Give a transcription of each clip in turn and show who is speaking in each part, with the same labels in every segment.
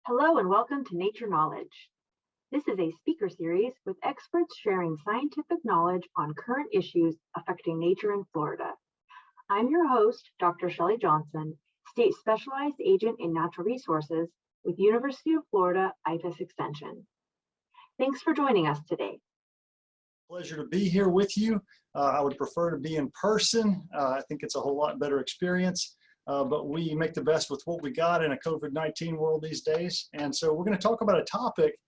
Speaker 1: Hello and welcome to Nature Knowledge. This is a speaker series with experts sharing scientific knowledge on current issues affecting nature in Florida. I'm your host, Dr. Shelly Johnson, State Specialized Agent in Natural Resources with University of Florida IFAS Extension. Thanks for joining us today.
Speaker 2: Pleasure to be here with you. I would prefer to be in person. I think it's a whole lot better experience. But we make the best with what we got in a COVID-19 world these days. And so we're going to talk about a topic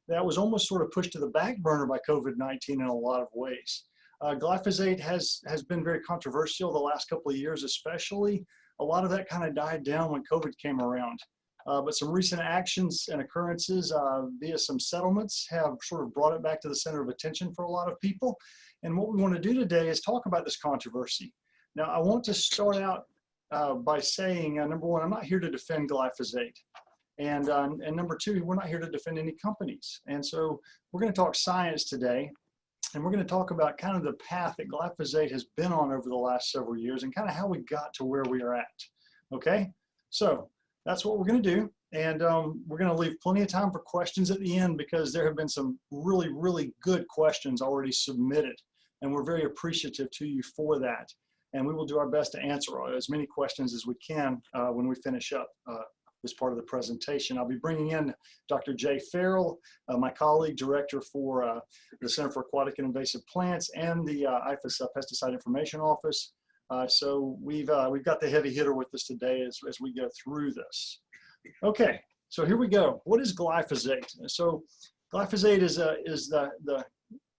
Speaker 2: that was almost sort of pushed to the back burner by COVID-19 in a lot of ways. Glyphosate has been very controversial the last couple of years, especially. A lot of that kind of died down when COVID came around. But some recent actions and occurrences via some settlements have sort of brought it back to the center of attention for a lot of people. And what we want to do today is talk about this controversy. Now, I want to start out by saying, number one, I'm not here to defend glyphosate. And number two, we're not here to defend any companies. And so we're going to talk science today. And we're going to talk about kind of the path that glyphosate has been on over the last several years and kind of how we got to where we are at. Okay, so that's what we're going to do. And we're going to leave plenty of time for questions at the end because there have been some really, really good questions already submitted. And we're very appreciative to you for that. And we will do our best to answer as many questions as we can when we finish up this part of the presentation. I'll be bringing in Dr. Jay Farrell, my colleague, director for the Center for Aquatic and Invasive Plants and the IFAS Pesticide Information Office. So we've got the heavy hitter with us today as we go through this. Okay, so here we go. What is glyphosate? So glyphosate is the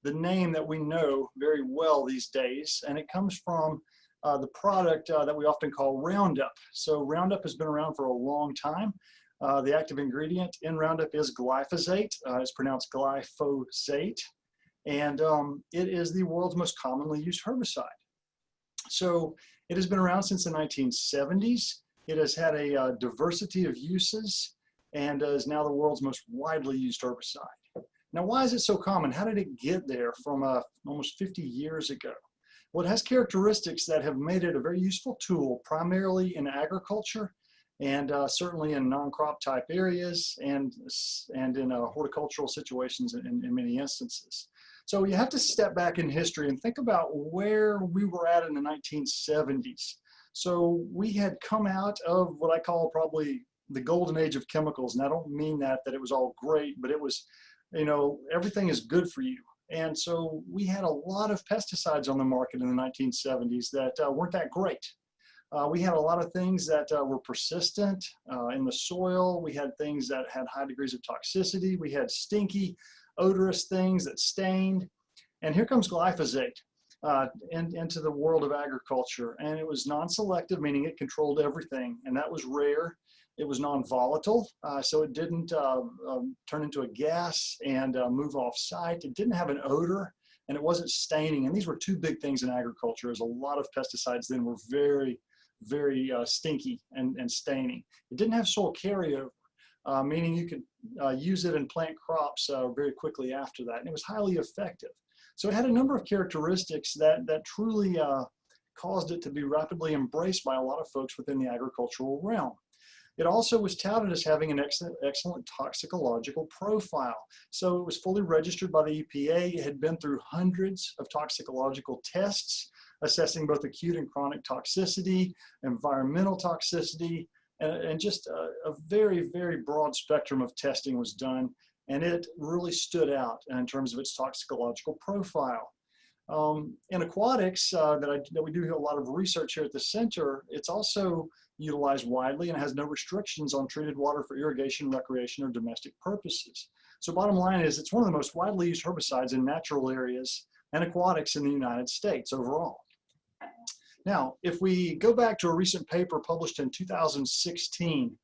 Speaker 2: name that we know very well these days, and it comes from the product that we often call Roundup. So Roundup has been around for a long time. The active ingredient in Roundup is glyphosate. It's pronounced glyphosate. And it is the world's most commonly used herbicide. So it has been around since the 1970s. It has had a diversity of uses and is now the world's most widely used herbicide. Now, why is it so common? How did it get there from almost 50 years ago? Well, it has characteristics that have made it a very useful tool, primarily in agriculture and certainly in non-crop type areas and in horticultural situations in many instances. So you have to step back in history and think about where we were at in the 1970s. So we had come out of what I call probably the golden age of chemicals. And I don't mean that it was all great, but it was, you know, everything is good for you. And so we had a lot of pesticides on the market in the 1970s that weren't that great. We had a lot of things that were persistent in the soil. We had things that had high degrees of toxicity. We had stinky, odorous things that stained. And here comes glyphosate into the world of agriculture. And it was non-selective, meaning it controlled everything. And that was rare. It was non-volatile, so it didn't turn into a gas and move off site. It didn't have an odor, and it wasn't staining. And these were two big things in agriculture, as a lot of pesticides then were very, very stinky and staining. It didn't have soil carryover, meaning you could use it and plant crops very quickly after that. And it was highly effective. So it had a number of characteristics that truly caused it to be rapidly embraced by a lot of folks within the agricultural realm. It also was touted as having an excellent toxicological profile. So it was fully registered by the EPA. It had been through hundreds of toxicological tests, assessing both acute and chronic toxicity, environmental toxicity, and just a very, very broad spectrum of testing was done. And it really stood out in terms of its toxicological profile. In aquatics, that we do a lot of research here at the center, it's also utilized widely and has no restrictions on treated water for irrigation, recreation, or domestic purposes. So bottom line is it's one of the most widely used herbicides in natural areas and aquatics in the United States overall. Now, if we go back to a recent paper published in 2016,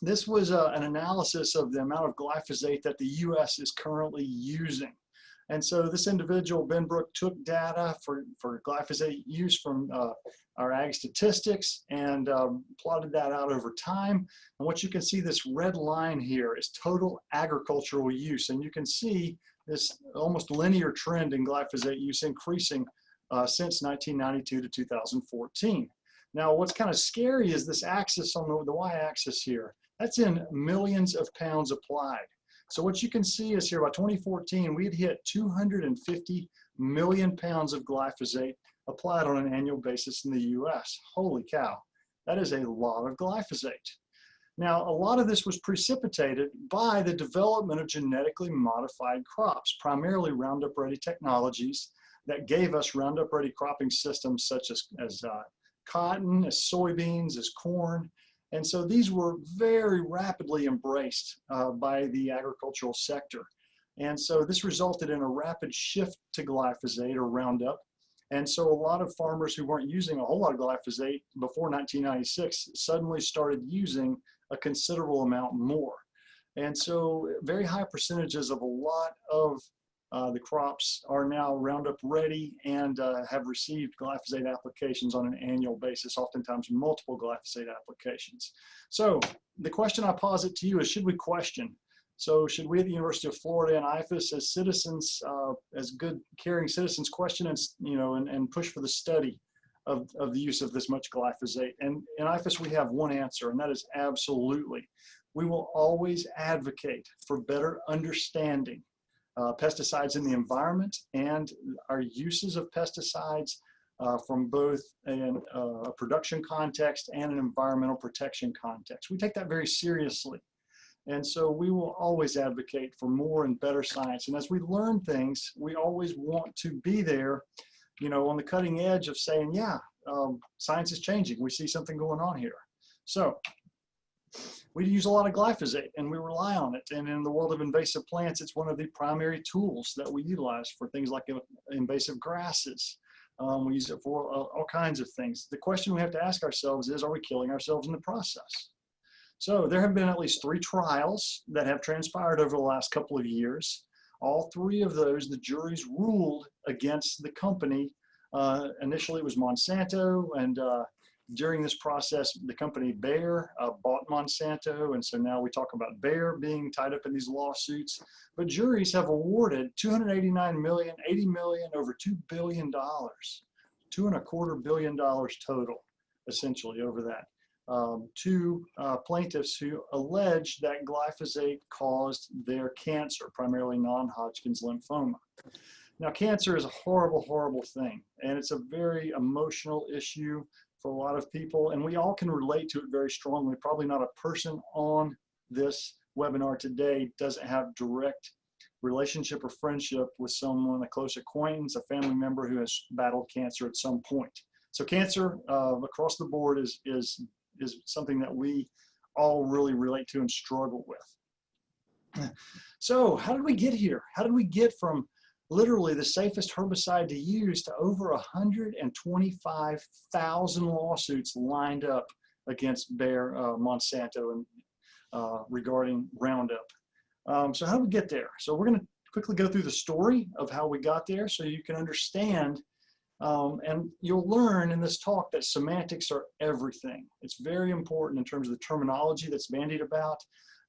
Speaker 2: this was an analysis of the amount of glyphosate that the US is currently using. And so this individual, Ben Brook, took data for glyphosate use from our ag statistics and plotted that out over time. And what you can see, this red line here is total agricultural use. And you can see this almost linear trend in glyphosate use increasing since 1992 to 2014. Now, what's kind of scary is this axis on the y-axis here. That's in millions of pounds applied. So what you can see is here by 2014, we had hit 250 million pounds of glyphosate applied on an annual basis in the US. Holy cow, that is a lot of glyphosate. Now, a lot of this was precipitated by the development of genetically modified crops, primarily Roundup Ready technologies that gave us Roundup Ready cropping systems such as cotton, as soybeans, as corn. And so these were very rapidly embraced by the agricultural sector. And so this resulted in a rapid shift to glyphosate or Roundup. And so a lot of farmers who weren't using a whole lot of glyphosate before 1996 suddenly started using a considerable amount more. And so very high percentages of a lot of the crops are now Roundup ready and have received glyphosate applications on an annual basis, oftentimes multiple glyphosate applications. So the question I posit to you is, should we question? So should we at the University of Florida and IFAS as citizens, as good caring citizens, question and push for the study of the use of this much glyphosate? And in IFAS we have one answer, and that is absolutely. We will always advocate for better understanding pesticides in the environment and our uses of pesticides from both a production context and an environmental protection context. We take that very seriously. And so we will always advocate for more and better science. And as we learn things, we always want to be there, on the cutting edge of saying, yeah, science is changing. We see something going on here. So we use a lot of glyphosate and we rely on it. And in the world of invasive plants, it's one of the primary tools that we utilize for things like invasive grasses. We use it for all kinds of things. The question we have to ask ourselves is, are we killing ourselves in the process? So there have been at least 3 trials that have transpired over the last couple of years. All 3 of those, the juries ruled against the company. Initially it was Monsanto, and during this process, the company Bayer bought Monsanto, and so now we talk about Bayer being tied up in these lawsuits. But juries have awarded $289 million, $80 million, over $2 billion, $2.25 billion total, essentially, over that. To plaintiffs who allege that glyphosate caused their cancer, primarily non-Hodgkin's lymphoma. Now, cancer is a horrible, horrible thing, and it's a very emotional issue for a lot of people, and we all can relate to it very strongly. Probably not a person on this webinar today doesn't have direct relationship or friendship with someone, a close acquaintance, a family member who has battled cancer at some point. So cancer across the board is something that we all really relate to and struggle with. So how did we get here? How did we get from literally the safest herbicide to use to over 125,000 lawsuits lined up against Bayer, Monsanto, and regarding Roundup? So how did we get there? So we're going to quickly go through the story of how we got there so you can understand. And you'll learn in this talk that semantics are everything. It's very important in terms of the terminology that's bandied about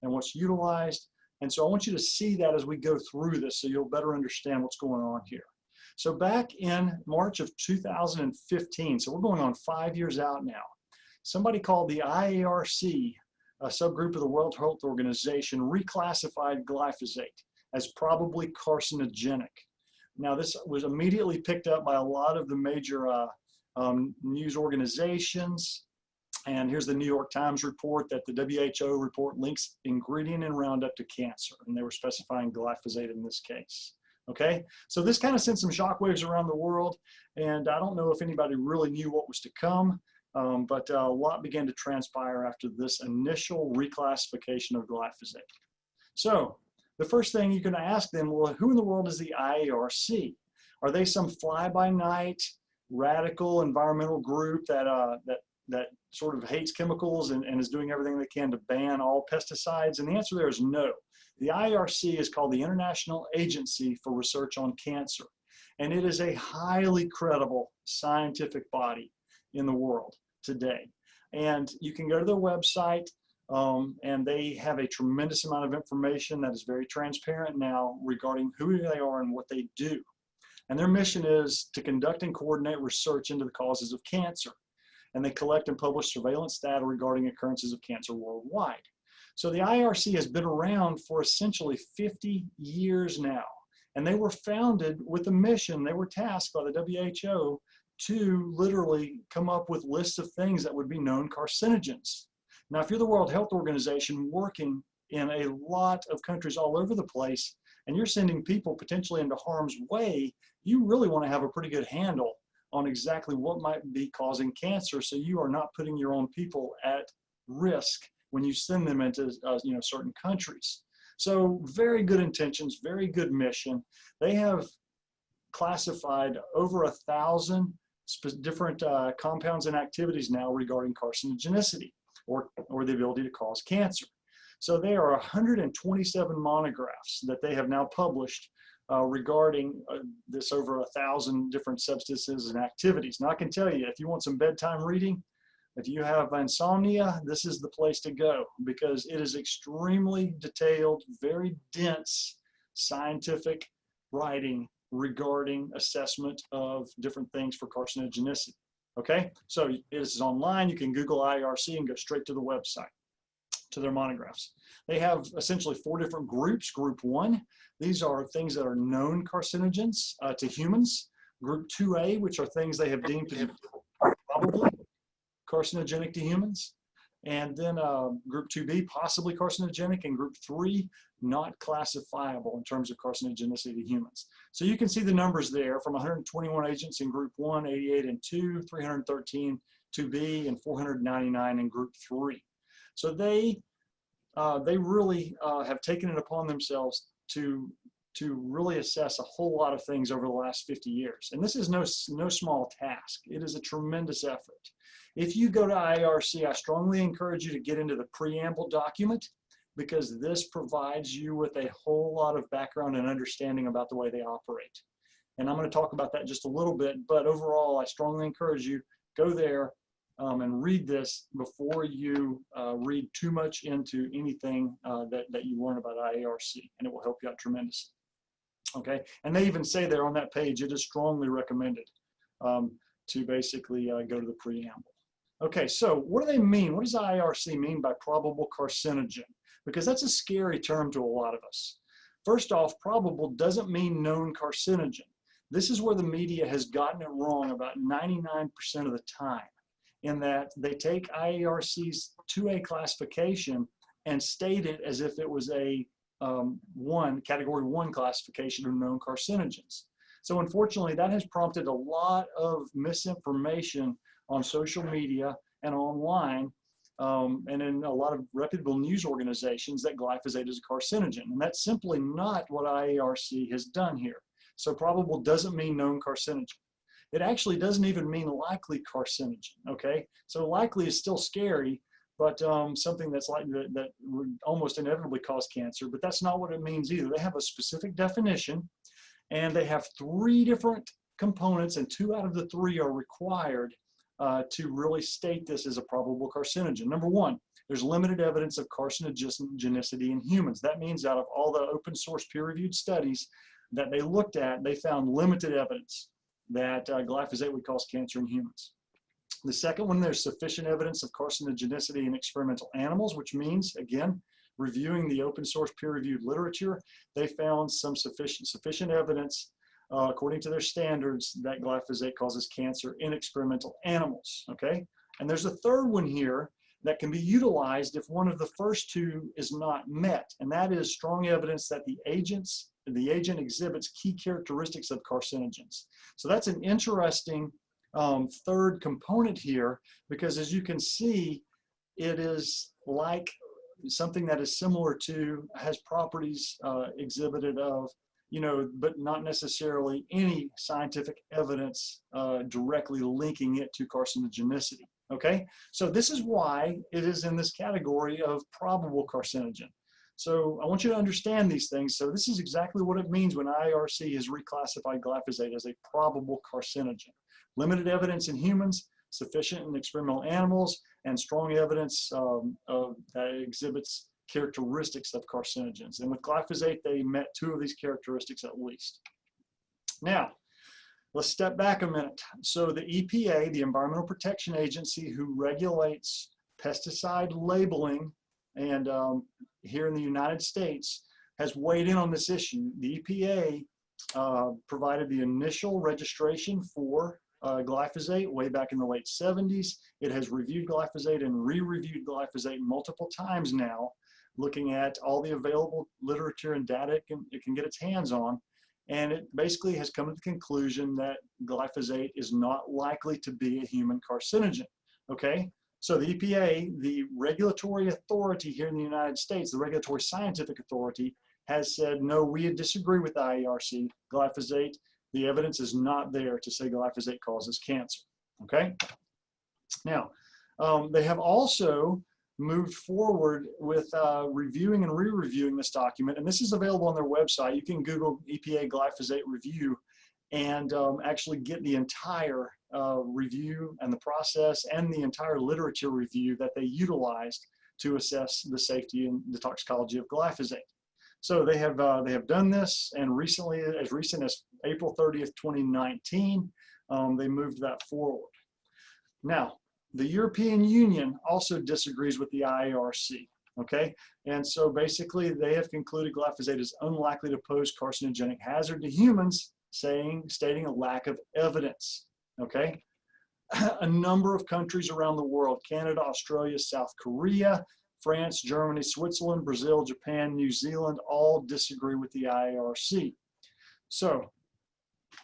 Speaker 2: and what's utilized. And so I want you to see that as we go through this so you'll better understand what's going on here. So back in March of 2015, so we're going on 5 years out now, somebody called the IARC, a subgroup of the World Health Organization, reclassified glyphosate as probably carcinogenic. Now, this was immediately picked up by a lot of the major news organizations. And here's the New York Times report that the WHO report links ingredient in Roundup to cancer. And they were specifying glyphosate in this case. Okay, so this kind of sent some shockwaves around the world. And I don't know if anybody really knew what was to come, but a lot began to transpire after this initial reclassification of glyphosate. So the first thing you can ask them, well, who in the world is the IARC? Are they some fly-by-night radical environmental group that sort of hates chemicals and is doing everything they can to ban all pesticides? And the answer there is no. The IARC is called the International Agency for Research on Cancer, and it is a highly credible scientific body in the world today. And you can go to their website, and they have a tremendous amount of information that is very transparent now regarding who they are and what they do. And their mission is to conduct and coordinate research into the causes of cancer. And they collect and publish surveillance data regarding occurrences of cancer worldwide. So the IRC has been around for essentially 50 years now. And they were founded with a mission. They were tasked by the WHO to literally come up with lists of things that would be known carcinogens. Now, if you're the World Health Organization working in a lot of countries all over the place, and you're sending people potentially into harm's way, you really want to have a pretty good handle on exactly what might be causing cancer, so you are not putting your own people at risk when you send them into certain countries. So very good intentions, very good mission. They have classified over 1,000 different compounds and activities now regarding carcinogenicity or the ability to cause cancer. So there are 127 monographs that they have now published regarding this over 1,000 different substances and activities. Now I can tell you, if you want some bedtime reading, if you have insomnia, this is the place to go because it is extremely detailed, very dense scientific writing regarding assessment of different things for carcinogenicity. Okay, so it is online. You can Google IRC and go straight to the website, to their monographs. They have essentially 4 different groups. Group 1, these are things that are known carcinogens to humans. Group 2A, which are things they have deemed to be probably carcinogenic to humans. And then group 2B, possibly carcinogenic, and group 3, not classifiable in terms of carcinogenicity to humans. So you can see the numbers there from 121 agents in group 1, 88 in 2, 313 2B, and 499 in group 3. So they really have taken it upon themselves to really assess a whole lot of things over the last 50 years. And this is no small task. It is a tremendous effort. If you go to IRC, I strongly encourage you to get into the preamble document because this provides you with a whole lot of background and understanding about the way they operate. And I'm going to talk about that just a little bit, but overall, I strongly encourage you, go there and read this before you read too much into anything that you learn about IARC, and it will help you out tremendously. Okay, and they even say there on that page, it is strongly recommended to basically go to the preamble. Okay, so what do they mean? What does IARC mean by probable carcinogen? Because that's a scary term to a lot of us. First off, probable doesn't mean known carcinogen. This is where the media has gotten it wrong about 99% of the time, in that they take IARC's 2A classification and state it as if it was a category 1 classification of known carcinogens. So unfortunately, that has prompted a lot of misinformation on social media and online, and in a lot of reputable news organizations that glyphosate is a carcinogen. And that's simply not what IARC has done here. So probable doesn't mean known carcinogen. It actually doesn't even mean likely carcinogen, okay? So likely is still scary, but something that's like that would almost inevitably cause cancer, but that's not what it means either. They have a specific definition, and they have 3 different components, and 2 out of the 3 are required to really state this as a probable carcinogen. Number 1, there's limited evidence of carcinogenicity in humans. That means out of all the open source peer-reviewed studies that they looked at, they found limited evidence that glyphosate would cause cancer in humans. The second one, there's sufficient evidence of carcinogenicity in experimental animals, which means, again, reviewing the open source peer-reviewed literature, they found some sufficient evidence according to their standards that glyphosate causes cancer in experimental animals, okay? And there's a third one here that can be utilized if one of the first 2 is not met, and that is strong evidence that the agent exhibits key characteristics of carcinogens. So that's an interesting third component here, because as you can see, it is like something that is similar to, has properties exhibited of, but not necessarily any scientific evidence directly linking it to carcinogenicity, okay? So this is why it is in this category of probable carcinogen. So I want you to understand these things. So this is exactly what it means when IARC has reclassified glyphosate as a probable carcinogen. Limited evidence in humans, sufficient in experimental animals, and strong evidence that exhibits characteristics of carcinogens. And with glyphosate, they met 2 of these characteristics at least. Now, let's step back a minute. So the EPA, the Environmental Protection Agency, who regulates pesticide labeling and here in the United States has weighed in on this issue. The EPA provided the initial registration for glyphosate way back in the late 70s. It has reviewed glyphosate and re-reviewed glyphosate multiple times now, looking at all the available literature and data it can get its hands on. And it basically has come to the conclusion that glyphosate is not likely to be a human carcinogen, okay? So the EPA, the regulatory authority here in the United States, the regulatory scientific authority, has said, no, we disagree with the IARC. Glyphosate, the evidence is not there to say glyphosate causes cancer, okay? Now, they have also moved forward with reviewing and re-reviewing this document, and this is available on their website. You can Google EPA glyphosate review and actually get the entire review and the process and the entire literature review that they utilized to assess the safety and the toxicology of glyphosate. So they have done this, and recently, as recent as April 30th, 2019, they moved that forward. Now, the European Union also disagrees with the IARC, okay? And so basically they have concluded glyphosate is unlikely to pose carcinogenic hazard to humans, stating a lack of evidence, okay? A number of countries around the world, Canada, Australia, South Korea, France, Germany, Switzerland, Brazil, Japan, New Zealand, all disagree with the IARC. So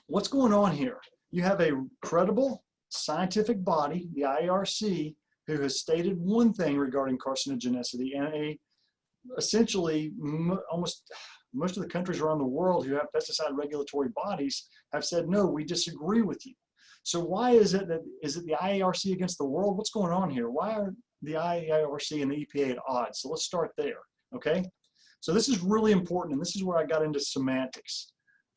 Speaker 2: what's going on here? You have a credible scientific body, the IARC, who has stated one thing regarding carcinogenicity, and essentially almost most of the countries around the world who have pesticide regulatory bodies have said, no, we disagree with you. So why is it the IARC against the world? What's going on here? Why are the IARC and the EPA at odds? So let's start there, okay? So this is really important, and this is where I got into semantics.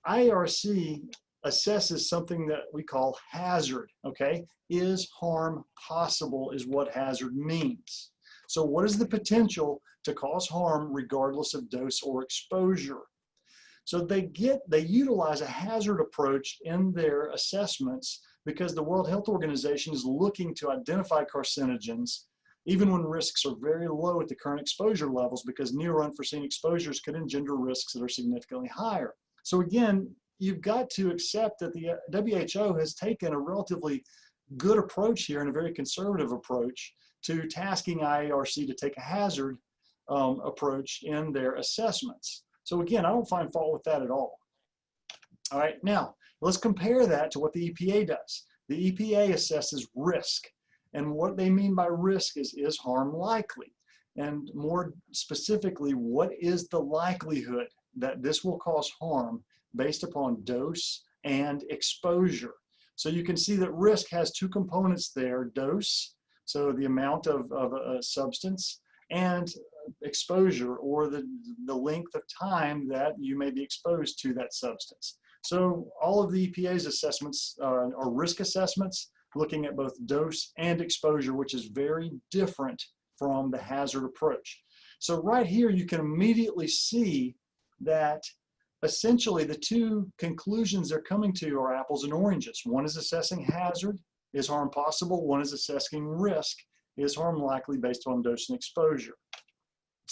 Speaker 2: IARC assesses something that we call hazard, okay? Is harm possible is what hazard means. So what is the potential to cause harm regardless of dose or exposure? So they utilize a hazard approach in their assessments because the World Health Organization is looking to identify carcinogens even when risks are very low at the current exposure levels, because near or unforeseen exposures could engender risks that are significantly higher. So again, you've got to accept that the WHO has taken a relatively good approach here and a very conservative approach to tasking IARC to take a hazard approach in their assessments. So again, I don't find fault with that at all. All right, now let's compare that to what the EPA does. The EPA assesses risk, and what they mean by risk is harm likely? And more specifically, what is the likelihood that this will cause harm based upon dose and exposure? So you can see that risk has two components there: dose, so the amount of a substance, and exposure, or the length of time that you may be exposed to that substance. So all of the EPA's assessments are risk assessments, looking at both dose and exposure, which is very different from the hazard approach. So right here, you can immediately see that essentially the two conclusions they're coming to are apples and oranges. One is assessing hazard, is harm possible? One is assessing risk, is harm likely based on dose and exposure.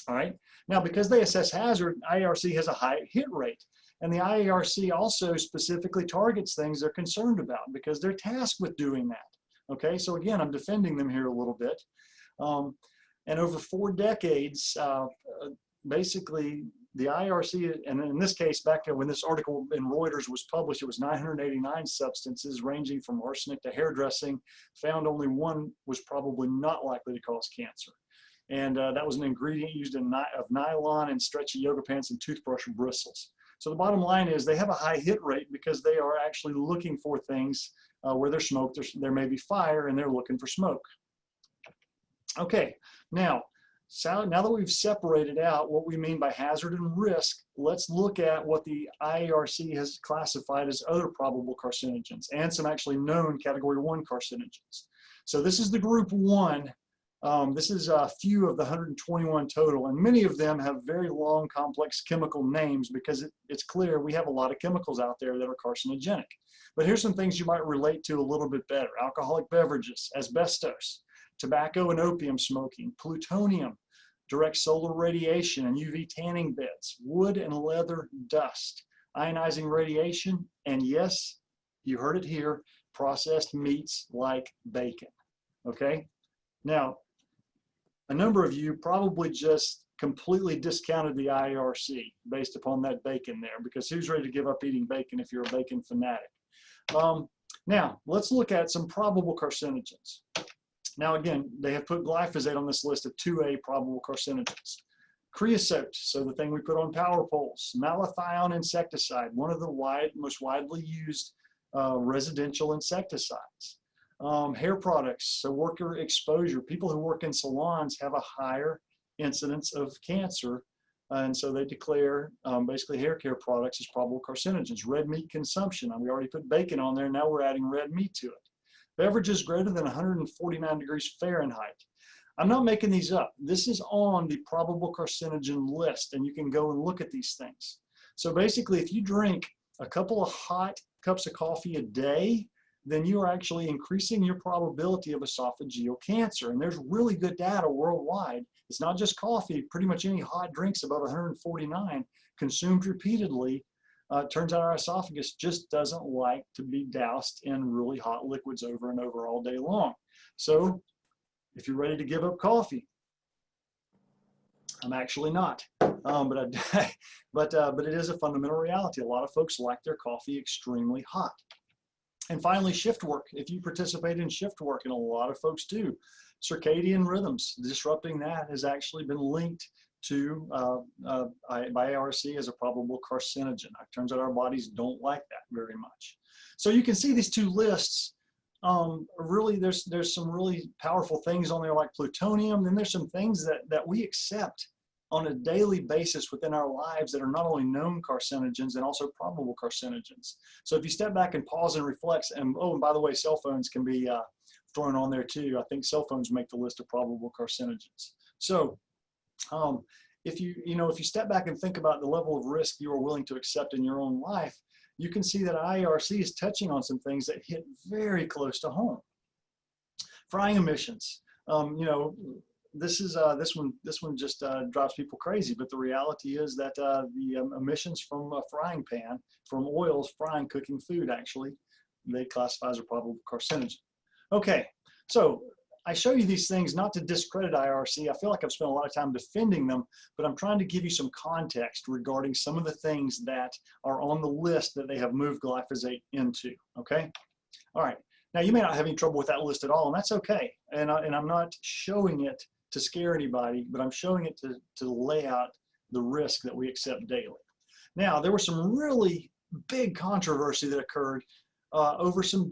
Speaker 2: All right, now because they assess hazard, IARC has a high hit rate. And the IARC also specifically targets things they're concerned about because they're tasked with doing that. Okay, so again, I'm defending them here a little bit. And over 4 decades, basically the IARC, and in this case, back when this article in Reuters was published, it was 989 substances ranging from arsenic to hairdressing, found only one was probably not likely to cause cancer. And that was an ingredient used of nylon and stretchy yoga pants and toothbrush bristles. So the bottom line is they have a high hit rate because they are actually looking for things where there's smoke, there may be fire, and they're looking for smoke. Okay, now that we've separated out what we mean by hazard and risk, let's look at what the IARC has classified as other probable carcinogens and some actually known category 1 carcinogens. So this is the group 1. This is a few of the 121 total, and many of them have very long, complex chemical names because it's clear we have a lot of chemicals out there that are carcinogenic. But here's some things you might relate to a little bit better: alcoholic beverages, asbestos, tobacco and opium smoking, plutonium, direct solar radiation and UV tanning beds, wood and leather dust, ionizing radiation, and yes, you heard it here, processed meats like bacon, okay? Now, a number of you probably just completely discounted the IARC based upon that bacon there, because who's ready to give up eating bacon if you're a bacon fanatic? Now, let's look at some probable carcinogens. Now, again, they have put glyphosate on this list of 2A probable carcinogens. Creosote, so the thing we put on power poles. Malathion insecticide, one of the most widely used residential insecticides. Hair products, so worker exposure. People who work in salons have a higher incidence of cancer, and so they declare basically hair care products as probable carcinogens. Red meat consumption, and we already put bacon on there, now we're adding red meat to it. Beverages greater than 149 degrees Fahrenheit. I'm not making these up. This is on the probable carcinogen list, and you can go and look at these things. So basically, if you drink a couple of hot cups of coffee a day, then you are actually increasing your probability of esophageal cancer. And there's really good data worldwide. It's not just coffee. Pretty much any hot drinks above 149 consumed repeatedly, turns out our esophagus just doesn't like to be doused in really hot liquids over and over all day long. So if you're ready to give up coffee, I'm actually not, but it is a fundamental reality. A lot of folks like their coffee extremely hot. And finally, shift work. If you participate in shift work, and a lot of folks do, circadian rhythms, disrupting that has actually been linked to by ARC as a probable carcinogen. It turns out our bodies don't like that very much. So you can see these two lists. Really, there's some really powerful things on there like plutonium. Then there's some things that we accept on a daily basis within our lives that are not only known carcinogens and also probable carcinogens. So if you step back and pause and reflect, and oh, and by the way, cell phones can be thrown on there too. I think cell phones make the list of probable carcinogens. So if you step back and think about the level of risk you are willing to accept in your own life, you can see that IARC is touching on some things that hit very close to home. Frying emissions. This one just drives people crazy, but the reality is that the emissions from a frying pan, from oils frying cooking food, actually, they classify as a probable carcinogen. Okay, so I show you these things not to discredit IRC. I feel like I've spent a lot of time defending them, but I'm trying to give you some context regarding some of the things that are on the list that they have moved glyphosate into, okay? All right, now you may not have any trouble with that list at all, and that's okay. And I'm not showing it to scare anybody, but I'm showing it to lay out the risk that we accept daily. Now, there was some really big controversy that occurred over some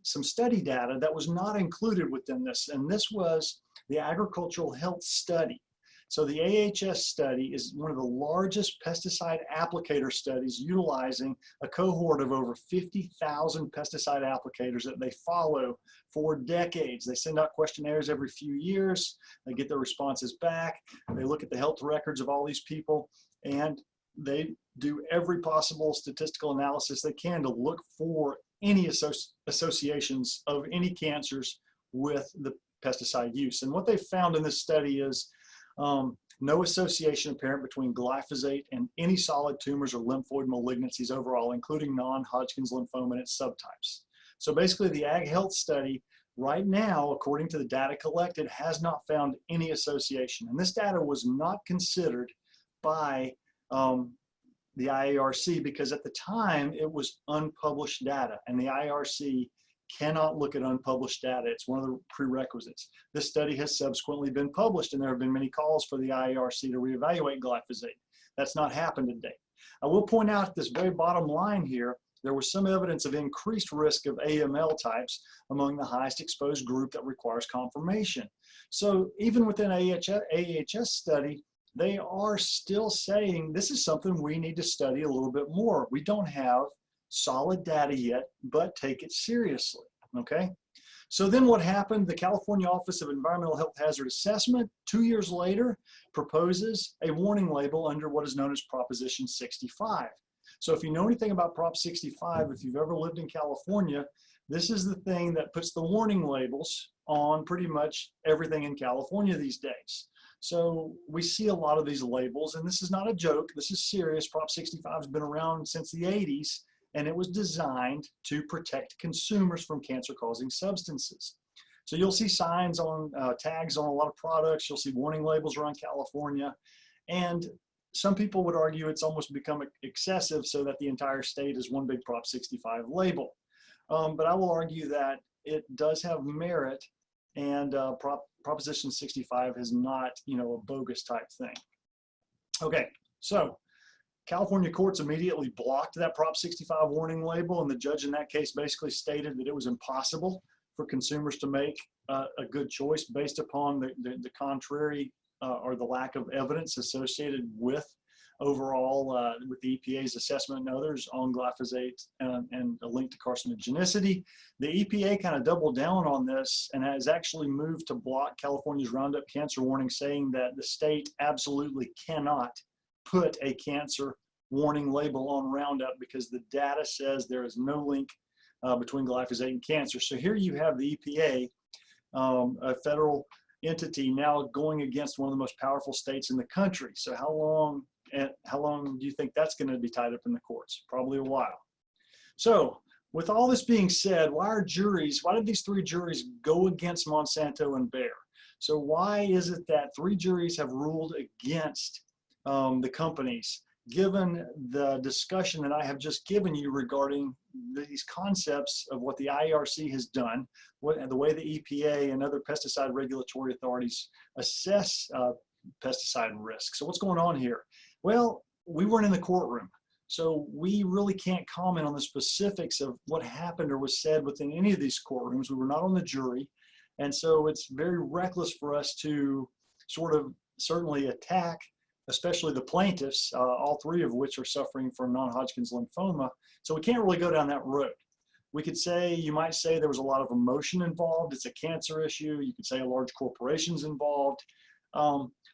Speaker 2: study data that was not included within this, and this was the agricultural health study. So the AHS study is one of the largest pesticide applicator studies utilizing a cohort of over 50,000 pesticide applicators that they follow for decades. They send out questionnaires every few years, they get their responses back, they look at the health records of all these people, and they do every possible statistical analysis they can to look for any associations of any cancers with the pesticide use. And what they found in this study is no association apparent between glyphosate and any solid tumors or lymphoid malignancies overall, including non-Hodgkin's lymphoma and its subtypes. So basically the Ag Health study right now, according to the data collected, has not found any association. And this data was not considered by the IARC because at the time it was unpublished data, and the IARC cannot look at unpublished data. It's one of the prerequisites. This study has subsequently been published, and there have been many calls for the IARC to reevaluate glyphosate. That's not happened to date. I will point out at this very bottom line here, there was some evidence of increased risk of AML types among the highest exposed group that requires confirmation. So even within AHS study, they are still saying this is something we need to study a little bit more. We don't have solid data yet, but take it seriously, okay? So then what happened? The California Office of Environmental Health Hazard Assessment, 2 years later, proposes a warning label under what is known as Proposition 65. So if you know anything about Prop 65, if you've ever lived in California, this is the thing that puts the warning labels on pretty much everything in California these days. So we see a lot of these labels, and this is not a joke, this is serious. Prop 65 has been around since the 80s, and it was designed to protect consumers from cancer-causing substances. So you'll see signs on, tags on a lot of products, you'll see warning labels around California, and some people would argue it's almost become excessive so that the entire state is one big Prop 65 label. But I will argue that it does have merit, and Proposition 65 is not, a bogus type thing. Okay, so California courts immediately blocked that Prop 65 warning label, and the judge in that case basically stated that it was impossible for consumers to make a good choice based upon the contrary or the lack of evidence associated with overall with the EPA's assessment and others on glyphosate and a link to carcinogenicity. The EPA kind of doubled down on this and has actually moved to block California's Roundup cancer warning, saying that the state absolutely cannot put a cancer warning label on Roundup because the data says there is no link between glyphosate and cancer. So here you have the EPA, a federal entity, now going against one of the most powerful states in the country. So how long do you think that's going to be tied up in the courts? Probably a while. So with all this being said, why did these three juries go against Monsanto and Bayer? So why is it that three juries have ruled against the companies, given the discussion that I have just given you regarding these concepts of what the IARC has done, the way the EPA and other pesticide regulatory authorities assess pesticide risk? So what's going on here? Well, we weren't in the courtroom, so we really can't comment on the specifics of what happened or was said within any of these courtrooms. We were not on the jury, and so it's very reckless for us to sort of certainly attack, especially the plaintiffs, all three of which are suffering from non-Hodgkin's lymphoma. So we can't really go down that road. We could say, you might say there was a lot of emotion involved. It's a cancer issue. You could say a large corporation's involved.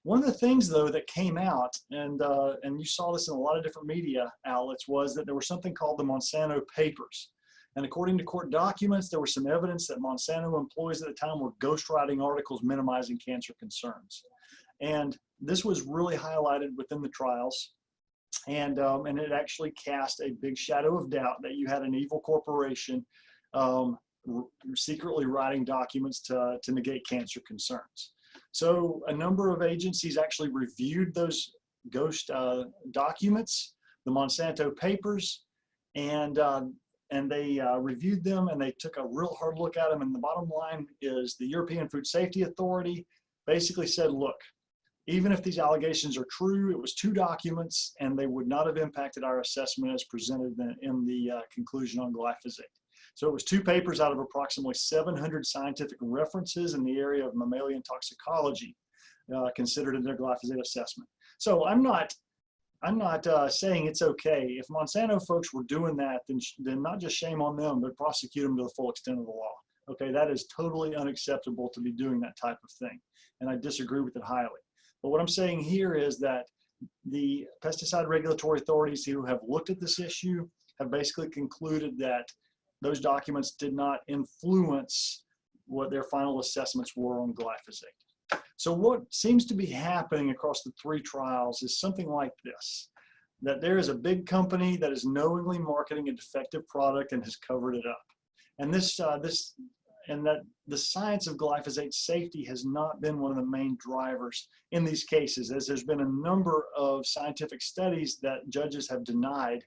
Speaker 2: One of the things, though, that came out, and you saw this in a lot of different media outlets, was that there was something called the Monsanto Papers. And according to court documents, there was some evidence that Monsanto employees at the time were ghostwriting articles minimizing cancer concerns. And this was really highlighted within the trials. And it actually cast a big shadow of doubt that you had an evil corporation secretly writing documents to negate cancer concerns. So a number of agencies actually reviewed those ghost documents, the Monsanto Papers, and they reviewed them, and they took a real hard look at them. And the bottom line is the European Food Safety Authority basically said, look, even if these allegations are true, it was two documents, and they would not have impacted our assessment as presented in the conclusion on glyphosate. So it was two papers out of approximately 700 scientific references in the area of mammalian toxicology considered in their glyphosate assessment. So I'm not saying it's okay. If Monsanto folks were doing that, then not just shame on them, but prosecute them to the full extent of the law. Okay, that is totally unacceptable to be doing that type of thing, and I disagree with it highly. But what I'm saying here is that the pesticide regulatory authorities who have looked at this issue have basically concluded that those documents did not influence what their final assessments were on glyphosate. So what seems to be happening across the three trials is something like this, that there is a big company that is knowingly marketing a defective product and has covered it up. And that the science of glyphosate safety has not been one of the main drivers in these cases, as there's been a number of scientific studies that judges have denied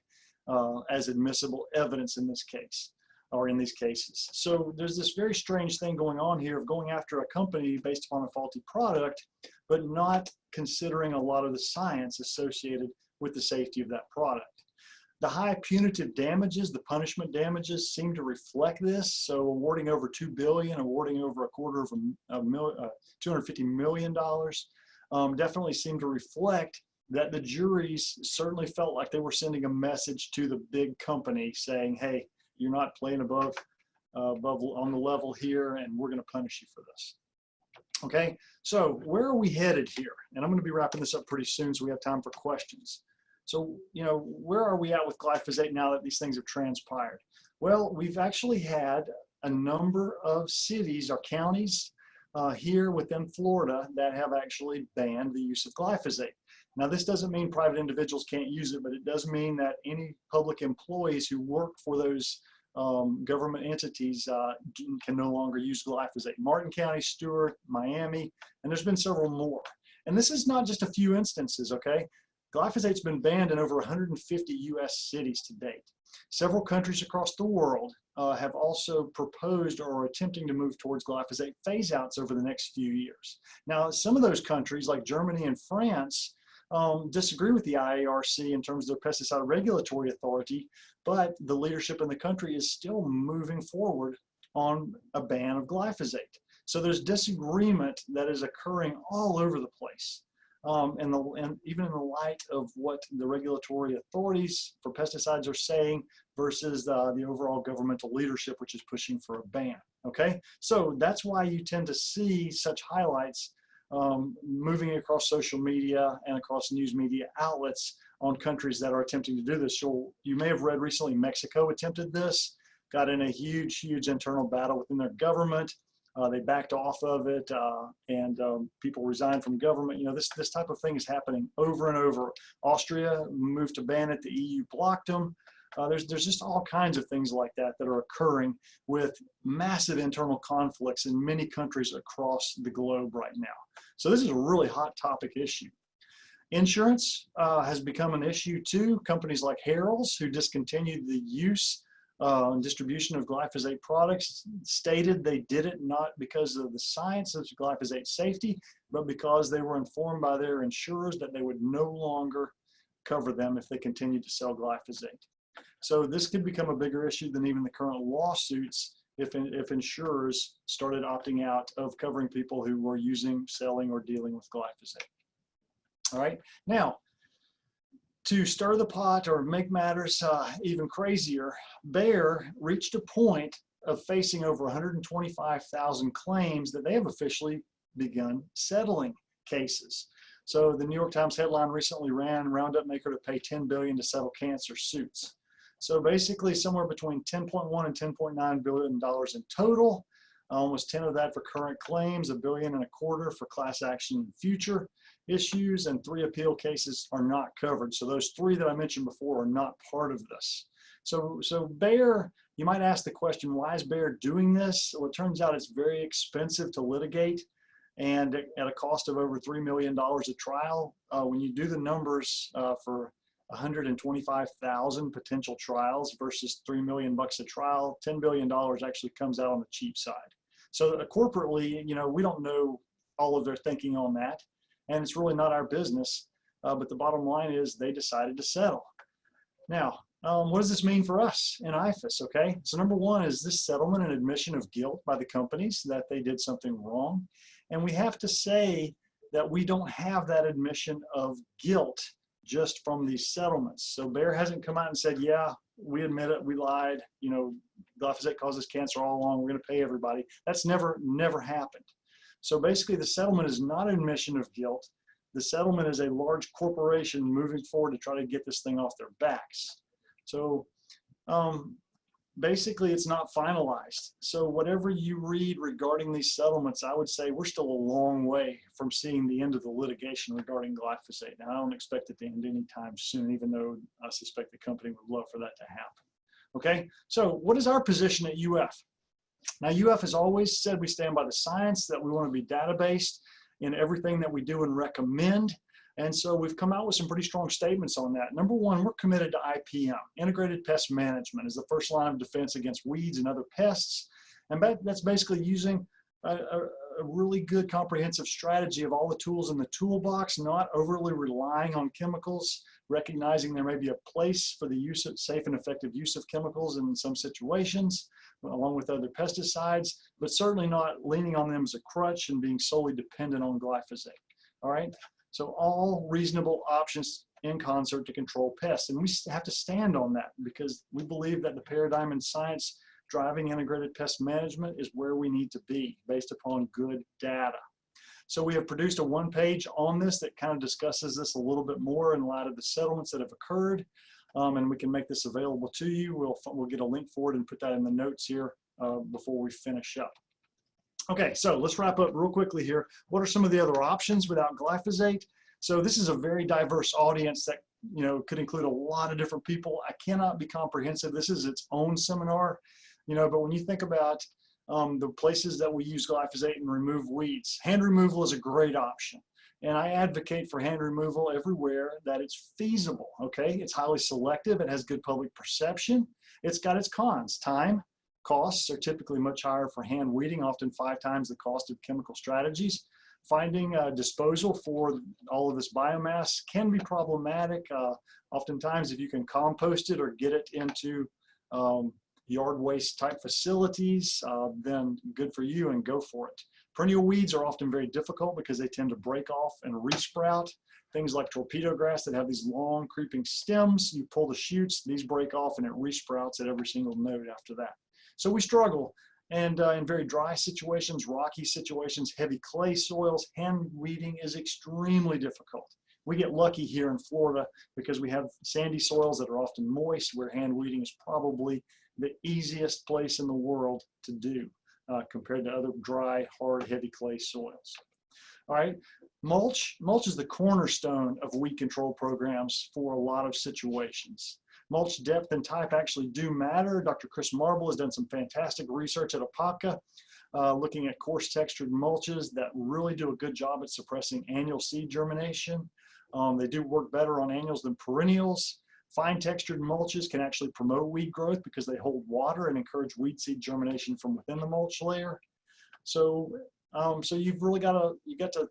Speaker 2: as admissible evidence in this case, or in these cases. So there's this very strange thing going on here of going after a company based upon a faulty product, but not considering a lot of the science associated with the safety of that product. The high punitive damages, the punishment damages, seem to reflect this. So awarding over $2 billion, awarding over $250 million, definitely seem to reflect that the juries certainly felt like they were sending a message to the big company saying, hey, you're not playing above on the level here, and we're going to punish you for this. Okay, so where are we headed here? And I'm going to be wrapping this up pretty soon so we have time for questions. So, where are we at with glyphosate now that these things have transpired? Well, we've actually had a number of cities or counties here within Florida that have actually banned the use of glyphosate. Now, this doesn't mean private individuals can't use it, but it does mean that any public employees who work for those government entities can no longer use glyphosate. Martin County, Stewart, Miami, and there's been several more. And this is not just a few instances, okay? Glyphosate's been banned in over 150 US cities to date. Several countries across the world have also proposed or are attempting to move towards glyphosate phase-outs over the next few years. Now, some of those countries, like Germany and France, disagree with the IARC in terms of their pesticide regulatory authority, but the leadership in the country is still moving forward on a ban of glyphosate. So there's disagreement that is occurring all over the place. And even in the light of what the regulatory authorities for pesticides are saying versus the overall governmental leadership, which is pushing for a ban, okay? So that's why you tend to see such highlights moving across social media and across news media outlets on countries that are attempting to do this. So you may have read recently Mexico attempted this, got in a huge internal battle within their government. They backed off of it, and people resigned from government. You know, this type of thing is happening over and over. Austria moved to ban it. The EU blocked them. There's just all kinds of things like that that are occurring with massive internal conflicts in many countries across the globe right now. So this is a really hot topic issue. Insurance has become an issue too. Companies like Harrell's, who discontinued the use and distribution of glyphosate products, stated they did it not because of the science of glyphosate safety, but because they were informed by their insurers that they would no longer cover them if they continued to sell glyphosate. So this could become a bigger issue than even the current lawsuits if insurers started opting out of covering people who were using, selling, or dealing with glyphosate. All right, now, to stir the pot or make matters even crazier, Bayer reached a point of facing over 125,000 claims that they have officially begun settling cases. So the New York Times headline recently ran, Roundup maker to pay $10 billion to settle cancer suits. So basically somewhere between $10.1 and $10.9 billion in total, almost 10 of that for current claims, $1.25 billion for class action in future issues, and 3 appeal cases are not covered. So those 3 that I mentioned before are not part of this. So Bayer, you might ask the question, why is Bayer doing this? Well, it turns out it's very expensive to litigate, and at a cost of over $3 million a trial. When you do the numbers for 125,000 potential trials versus $3 million a trial, $10 billion actually comes out on the cheap side. So corporately, you know, we don't know all of their thinking on that, and it's really not our business. But the bottom line is they decided to settle. Now, what does this mean for us in IFAS? Okay, so number one is this settlement an admission of guilt by the companies that they did something wrong, and we have to say that we don't have that admission of guilt just from these settlements. So Bayer hasn't come out and said, yeah, we admit it, we lied, you know, glyphosate causes cancer all along, we're going to pay everybody. That's never happened. So basically the settlement is not an admission of guilt. The settlement is a large corporation moving forward to try to get this thing off their backs. So basically it's not finalized. So whatever you read regarding these settlements, I would say we're still a long way from seeing the end of the litigation regarding glyphosate. Now, I don't expect it to end anytime soon, even though I suspect the company would love for that to happen. Okay, so what is our position at UF? Now, UF has always said we stand by the science, that we want to be data-based in everything that we do and recommend. And so we've come out with some pretty strong statements on that. Number one, we're committed to IPM, Integrated Pest Management, as the first line of defense against weeds and other pests. And that's basically using a really good comprehensive strategy of all the tools in the toolbox, not overly relying on chemicals, recognizing there may be a place for the use of safe and effective use of chemicals in some situations, along with other pesticides, but certainly not leaning on them as a crutch and being solely dependent on glyphosate. All right. So all reasonable options in concert to control pests. And we have to stand on that because we believe that the paradigm in science driving integrated pest management is where we need to be based upon good data. So we have produced a one-page on this that kind of discusses this a little bit more in light of the settlements that have occurred. And we can make this available to you. We'll get a link for it and put that in the notes here before we finish up. Okay, so let's wrap up real quickly here. What are some of the other options without glyphosate? So this is a very diverse audience that could include a lot of different people. I cannot be comprehensive. This is its own seminar, but when you think about the places that we use glyphosate and remove weeds, hand removal is a great option. And I advocate for hand removal everywhere that it's feasible, okay? It's highly selective, it has good public perception. It's got its cons. Time, costs are typically much higher for hand weeding, often 5 times the cost of chemical strategies. Finding disposal for all of this biomass can be problematic. Oftentimes, if you can compost it or get it into yard waste type facilities, then good for you and go for it. Perennial weeds are often very difficult because they tend to break off and resprout. Things like torpedo grass that have these long creeping stems, you pull the shoots, these break off and it resprouts at every single node after that. So we struggle. And in very dry situations, rocky situations, heavy clay soils, hand weeding is extremely difficult. We get lucky here in Florida because we have sandy soils that are often moist, where hand weeding is probably the easiest place in the world to do compared to other dry, hard, heavy clay soils. All right, mulch is the cornerstone of weed control programs for a lot of situations. Mulch depth and type actually do matter. Dr. Chris Marble has done some fantastic research at Epa, looking at coarse textured mulches that really do a good job at suppressing annual seed germination. They do work better on annuals than perennials. Fine textured mulches can actually promote weed growth because they hold water and encourage weed seed germination from within the mulch layer. So you've really got to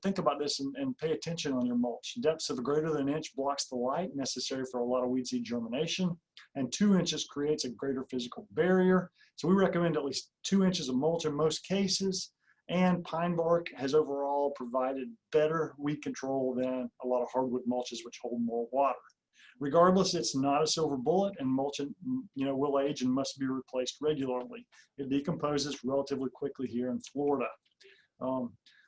Speaker 2: think about this and pay attention on your mulch. Depths of greater than an inch blocks the light necessary for a lot of weed seed germination, and 2 inches creates a greater physical barrier. So we recommend at least 2 inches of mulch in most cases, and pine bark has overall provided better weed control than a lot of hardwood mulches which hold more water. Regardless, it's not a silver bullet, and mulch will age and must be replaced regularly. It decomposes relatively quickly here in Florida.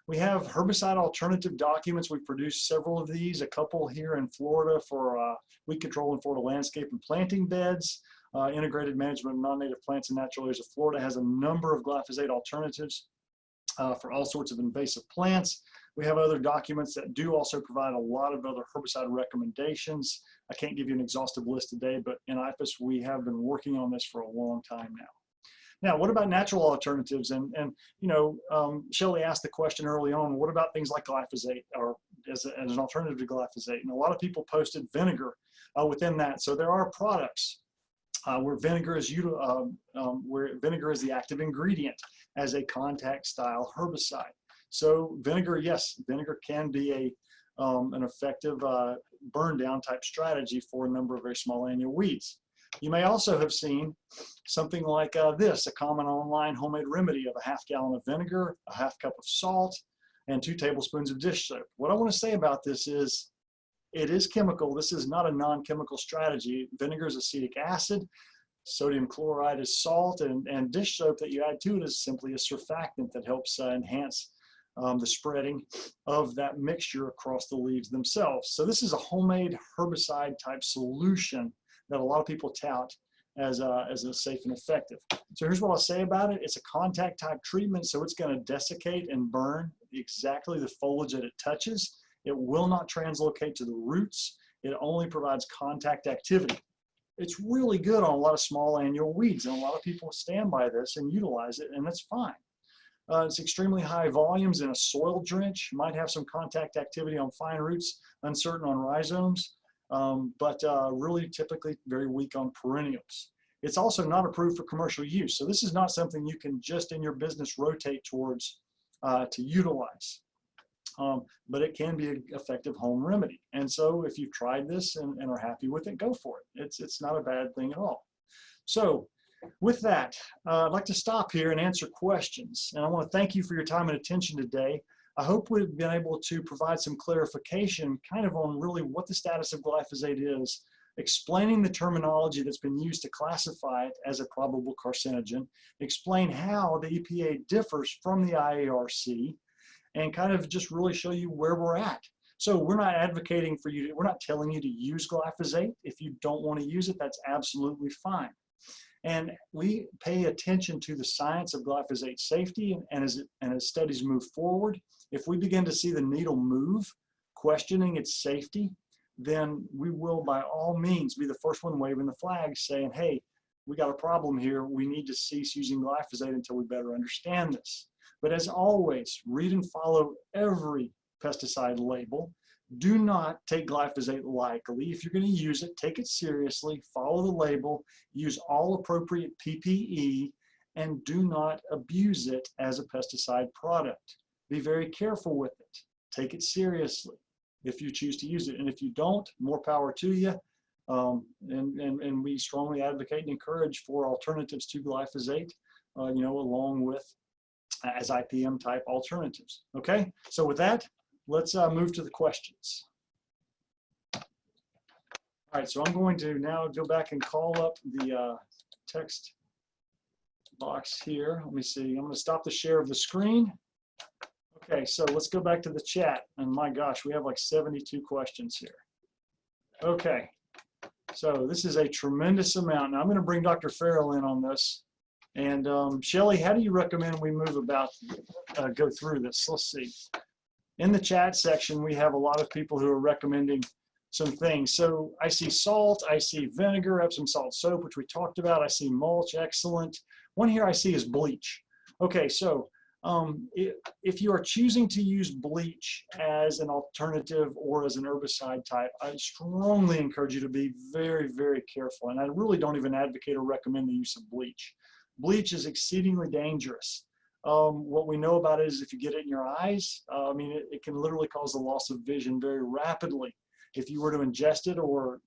Speaker 2: We have herbicide alternative documents. We've produced several of these, a couple here in Florida for weed control in Florida landscape and planting beds. Integrated Management of Non-Native Plants and Natural Areas of Florida has a number of glyphosate alternatives for all sorts of invasive plants. We have other documents that do also provide a lot of other herbicide recommendations. I can't give you an exhaustive list today, but in IFAS, we have been working on this for a long time now. Now, what about natural alternatives? And Shelly asked the question early on, what about things like glyphosate or as an alternative to glyphosate? And a lot of people posted vinegar within that. So there are products where vinegar is the active ingredient as a contact style herbicide. So vinegar, yes, vinegar can be an effective burn down type strategy for a number of very small annual weeds. You may also have seen something like this, a common online homemade remedy of a ½ gallon of vinegar, a ½ cup of salt, and 2 tablespoons of dish soap. What I want to say about this is it is chemical. This is not a non-chemical strategy. Vinegar is acetic acid, sodium chloride is salt, and dish soap that you add to it is simply a surfactant that helps enhance the spreading of that mixture across the leaves themselves. So this is a homemade herbicide type solution that a lot of people tout as a safe and effective. So here's what I'll say about it. It's a contact type treatment, so it's going to desiccate and burn exactly the foliage that it touches. It will not translocate to the roots. It only provides contact activity. It's really good on a lot of small annual weeds, and a lot of people stand by this and utilize it, and that's fine. It's extremely high volumes in a soil drench. Might have some contact activity on fine roots, uncertain on rhizomes, but really typically very weak on perennials. It's also not approved for commercial use. So this is not something you can just in your business rotate towards to utilize. But it can be an effective home remedy. And so if you've tried this and are happy with it, go for it. It's not a bad thing at all. So with that, I'd like to stop here and answer questions. And I want to thank you for your time and attention today. I hope we've been able to provide some clarification kind of on really what the status of glyphosate is, explaining the terminology that's been used to classify it as a probable carcinogen, explain how the EPA differs from the IARC, and kind of just really show you where we're at. So we're not advocating for you, we're not telling you to use glyphosate. If you don't want to use it, that's absolutely fine. And we pay attention to the science of glyphosate safety, and as studies move forward, if we begin to see the needle move, questioning its safety, then we will by all means be the first one waving the flag saying, hey, we got a problem here. We need to cease using glyphosate until we better understand this. But as always, read and follow every pesticide label. Do not take glyphosate lightly. If you're going to use it, take it seriously, follow the label, use all appropriate PPE, and do not abuse it as a pesticide product. Be very careful with it. Take it seriously if you choose to use it. And if you don't, more power to you. And we strongly advocate and encourage for alternatives to glyphosate, along with as IPM type alternatives. Okay, so with that, let's move to the questions. All right, so I'm going to now go back and call up the text box here. Let me see, I'm going to stop the share of the screen. Okay, so let's go back to the chat. And my gosh, we have like 72 questions here. Okay, so this is a tremendous amount. Now I'm going to bring Dr. Farrell in on this. And Shelly, how do you recommend we move about, go through this? Let's see. In the chat section, we have a lot of people who are recommending some things. So I see salt, I see vinegar, Epsom salt soap, which we talked about. I see mulch, excellent. One here I see is bleach. Okay, so if you are choosing to use bleach as an alternative or as an herbicide type, I strongly encourage you to be very, very careful. And I really don't even advocate or recommend the use of bleach. Bleach is exceedingly dangerous. What we know about it is if you get it in your eyes, it can literally cause the loss of vision very rapidly. If you were to ingest it or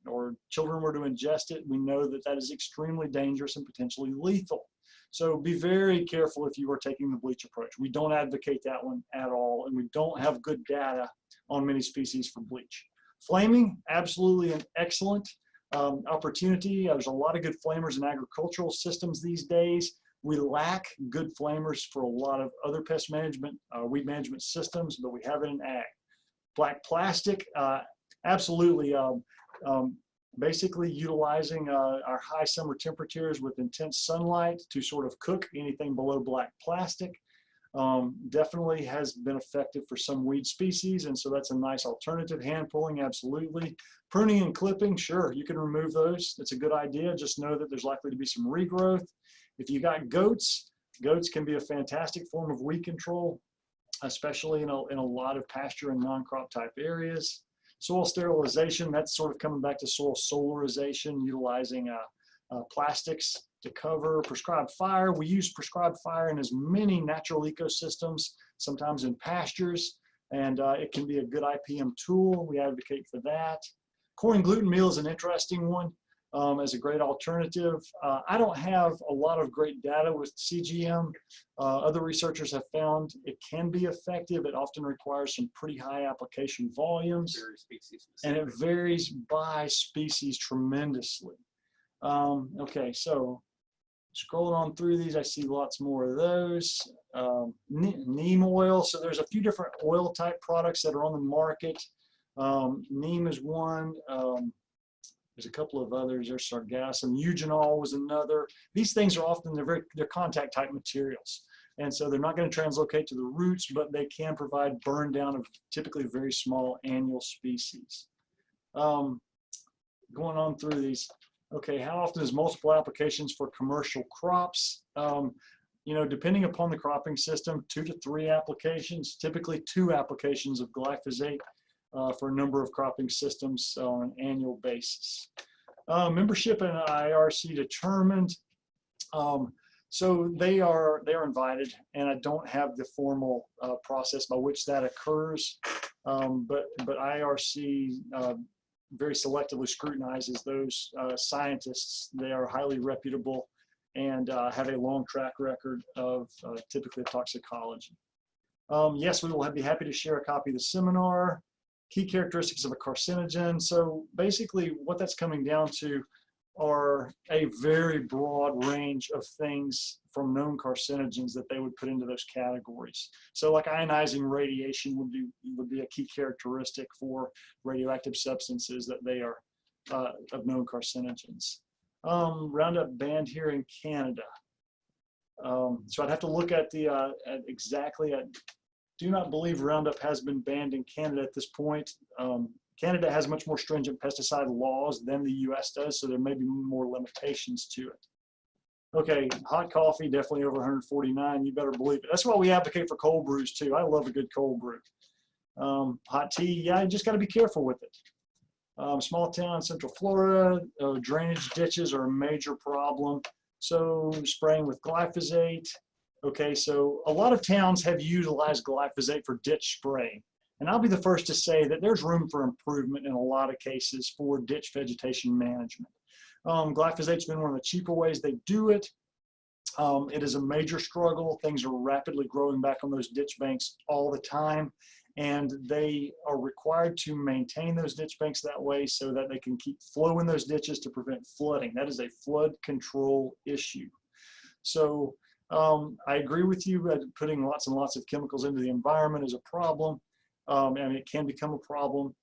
Speaker 2: children were to ingest it, we know that that is extremely dangerous and potentially lethal. So be very careful if you are taking the bleach approach. We don't advocate that one at all, and we don't have good data on many species for bleach. Flaming, absolutely an excellent opportunity. There's a lot of good flamers in agricultural systems these days. We lack good flamers for a lot of other pest management, weed management systems, but we have it in ag. Black plastic, absolutely. Basically utilizing our high summer temperatures with intense sunlight to sort of cook anything below black plastic. Definitely has been effective for some weed species, and so that's a nice alternative. Hand pulling, absolutely. Pruning and clipping, sure, you can remove those. It's a good idea. Just know that there's likely to be some regrowth. If you got goats, goats can be a fantastic form of weed control, especially in a lot of pasture and non-crop type areas. Soil sterilization, that's sort of coming back to soil solarization, utilizing plastics to cover. Prescribed fire, we use prescribed fire in as many natural ecosystems, sometimes in pastures, and it can be a good IPM tool. We advocate for that. Corn and gluten meal is an interesting one as a great alternative. I don't have a lot of great data with CGM. Other researchers have found it can be effective. It often requires some pretty high application volumes, and it varies by species tremendously. Okay, so scrolling on through these, I see lots more of those. Neem oil, so there's a few different oil type products that are on the market. Neem is one. There's a couple of others. There's sargassum. Eugenol was another. These things are often, they're contact type materials. And so they're not going to translocate to the roots, but they can provide burn down of typically very small annual species. Going on through these. Okay, how often is multiple applications for commercial crops? Depending upon the cropping system, 2 to 3 applications, typically 2 applications of glyphosate for a number of cropping systems on an annual basis. Membership in IRC determined. So they are invited, and I don't have the formal process by which that occurs, but IRC very selectively scrutinizes those scientists. They are highly reputable and have a long track record of typically toxicology. Yes, we will be happy to share a copy of the seminar. Key characteristics of a carcinogen. So basically what that's coming down to are a very broad range of things from known carcinogens that they would put into those categories. So like ionizing radiation would be a key characteristic for radioactive substances that they are of known carcinogens. Roundup banned here in Canada. So I'd have to look at the exactly. I do not believe Roundup has been banned in Canada at this point. Canada has much more stringent pesticide laws than the US does, so there may be more limitations to it. Okay, hot coffee, definitely over 149. You better believe it. That's why we advocate for cold brews too. I love a good cold brew. Hot tea, yeah, you just got to be careful with it. Small town, Central Florida, drainage ditches are a major problem. So spraying with glyphosate. Okay, so a lot of towns have utilized glyphosate for ditch spraying. And I'll be the first to say that there's room for improvement in a lot of cases for ditch vegetation management. Glyphosate's been one of the cheaper ways they do it. It is a major struggle. Things are rapidly growing back on those ditch banks all the time. And they are required to maintain those ditch banks that way so that they can keep flow in those ditches to prevent flooding. That is a flood control issue. So I agree with you that putting lots and lots of chemicals into the environment is a problem. And it can become a problem.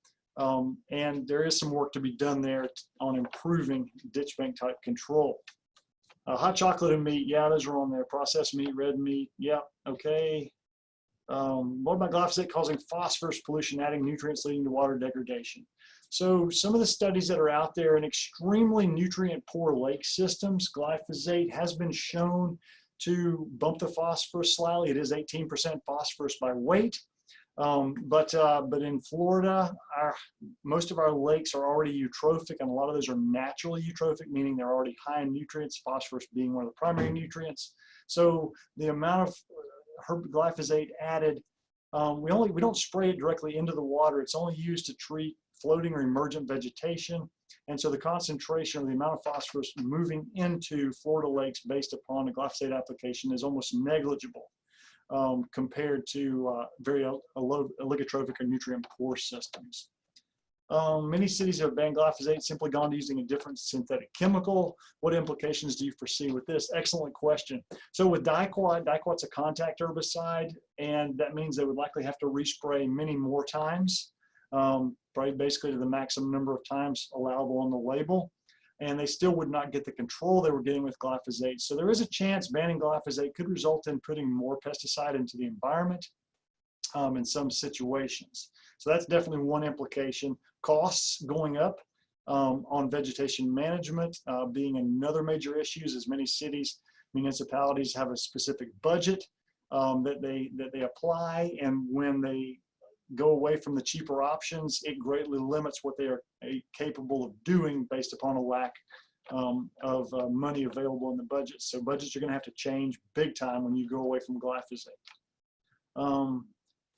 Speaker 2: And there is some work to be done there on improving ditch bank type control. Hot chocolate and meat, yeah, those are on there. Processed meat, red meat, yeah, okay. What about glyphosate causing phosphorus pollution, adding nutrients leading to water degradation? So some of the studies that are out there in extremely nutrient poor lake systems, glyphosate has been shown to bump the phosphorus slightly. It is 18% phosphorus by weight. But in Florida, most of our lakes are already eutrophic, and a lot of those are naturally eutrophic, meaning they're already high in nutrients, phosphorus being one of the primary nutrients. So the amount of glyphosate added, we don't spray it directly into the water. It's only used to treat floating or emergent vegetation. And so the concentration or the amount of phosphorus moving into Florida lakes based upon a glyphosate application is almost negligible. Compared to very oligotrophic or nutrient poor systems. Many cities have banned glyphosate, simply gone to using a different synthetic chemical. What implications do you foresee with this? Excellent question. So with diquat's a contact herbicide, and that means they would likely have to respray many more times, probably basically to the maximum number of times allowable on the label. And they still would not get the control they were getting with glyphosate. So there is a chance banning glyphosate could result in putting more pesticide into the environment in some situations. So that's definitely one implication. Costs going up on vegetation management being another major issue, as many cities, municipalities have a specific budget that they apply, and when they go away from the cheaper options, it greatly limits what they are capable of doing based upon a lack of money available in the budget. So budgets are going to have to change big time when you go away from glyphosate.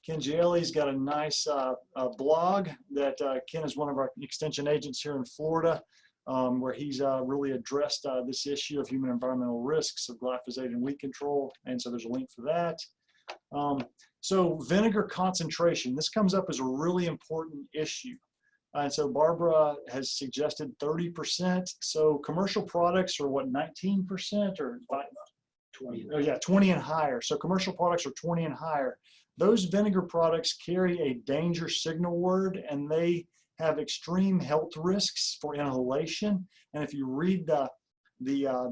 Speaker 2: Ken Gielli's got a nice blog that Ken is one of our extension agents here in Florida, where he's really addressed this issue of human environmental risks of glyphosate and weed control. And so there's a link for that. So vinegar concentration, this comes up as a really important issue. And so Barbara has suggested 30%. So commercial products are what, 19% or 20? Oh yeah, 20 and higher. So commercial products are 20 and higher. Those vinegar products carry a danger signal word, and they have extreme health risks for inhalation. And if you read the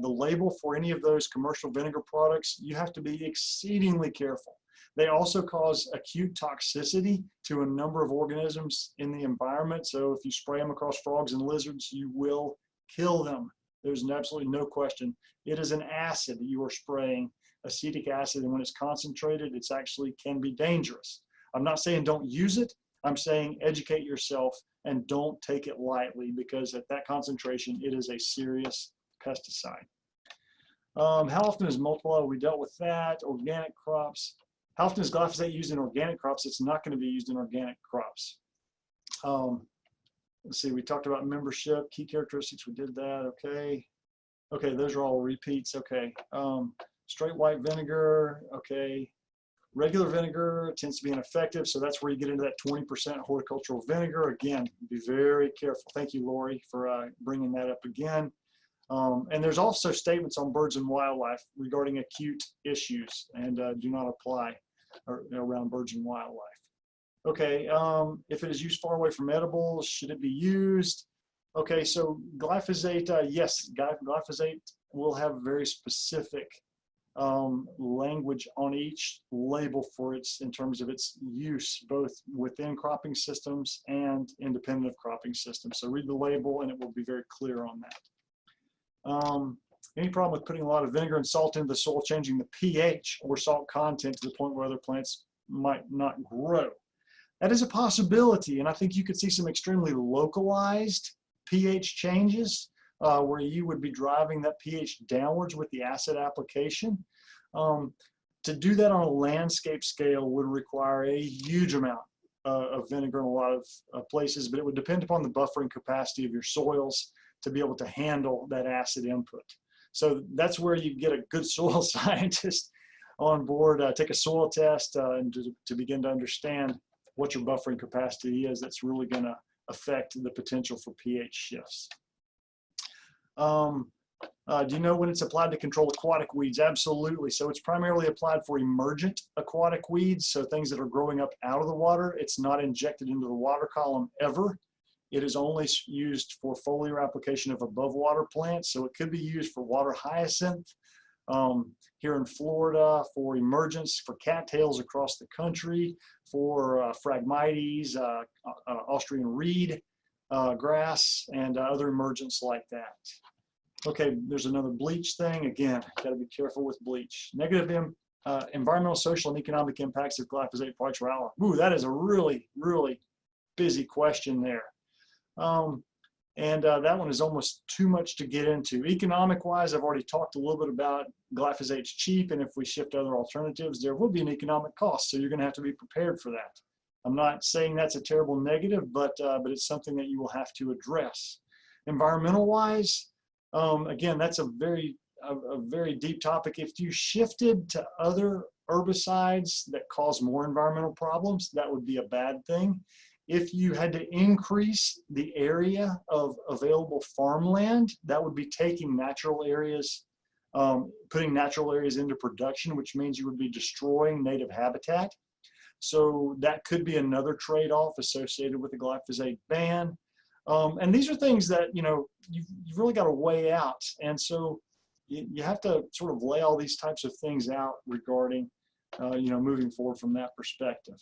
Speaker 2: label for any of those commercial vinegar products, you have to be exceedingly careful. They also cause acute toxicity to a number of organisms in the environment. So if you spray them across frogs and lizards, you will kill them. There's absolutely no question. It is an acid that you are spraying, acetic acid, and when it's concentrated, it's actually can be dangerous. I'm not saying don't use it. I'm saying educate yourself and don't take it lightly, because at that concentration, it is a serious pesticide. How often is multiple? We dealt with that. Organic crops. How often is glyphosate used in organic crops? It's not going to be used in organic crops. Let's see, we talked about membership, key characteristics, we did that, okay. Okay, those are all repeats, okay. Straight white vinegar, okay. Regular vinegar tends to be ineffective, so that's where you get into that 20% horticultural vinegar. Again, be very careful. Thank you, Lori, for bringing that up again. And there's also statements on birds and wildlife regarding acute issues, and do not apply around birds and wildlife. Okay, if it is used far away from edibles, should it be used? Okay, so glyphosate, yes, glyphosate will have very specific language on each label for its, in terms of its use, both within cropping systems and independent of cropping systems. So read the label and it will be very clear on that. Any problem with putting a lot of vinegar and salt into the soil, changing the pH or salt content to the point where other plants might not grow? That is a possibility, and I think you could see some extremely localized pH changes where you would be driving that pH downwards with the acid application. To do that on a landscape scale would require a huge amount of vinegar in a lot of places, but it would depend upon the buffering capacity of your soils to be able to handle that acid input. So that's where you get a good soil scientist on board, take a soil test and to begin to understand what your buffering capacity is. That's really going to affect the potential for pH shifts. Do you know when it's applied to control aquatic weeds? Absolutely. So it's primarily applied for emergent aquatic weeds, so things that are growing up out of the water. It's not injected into the water column ever. It is only used for foliar application of above water plants, so it could be used for water hyacinth here in Florida, for emergence, for cattails across the country, for Phragmites, Austrian reed grass, and other emergents like that. Okay, there's another bleach thing. Again, got to be careful with bleach. Negative environmental, social, and economic impacts of glyphosate products for our. Ooh, that is a really, really busy question there. That one is almost too much to get into. Economic-wise, I've already talked a little bit about glyphosate's cheap, and if we shift to other alternatives, there will be an economic cost, so you're going to have to be prepared for that. I'm not saying that's a terrible negative, but it's something that you will have to address. Environmental-wise, again, that's a very deep topic. If you shifted to other herbicides that cause more environmental problems, that would be a bad thing. If you had to increase the area of available farmland, that would be taking natural areas, putting natural areas into production, which means you would be destroying native habitat. So that could be another trade-off associated with the glyphosate ban. And these are things that, you know, you've really got to weigh out. And so you have to sort of lay all these types of things out regarding, you know, moving forward from that perspective.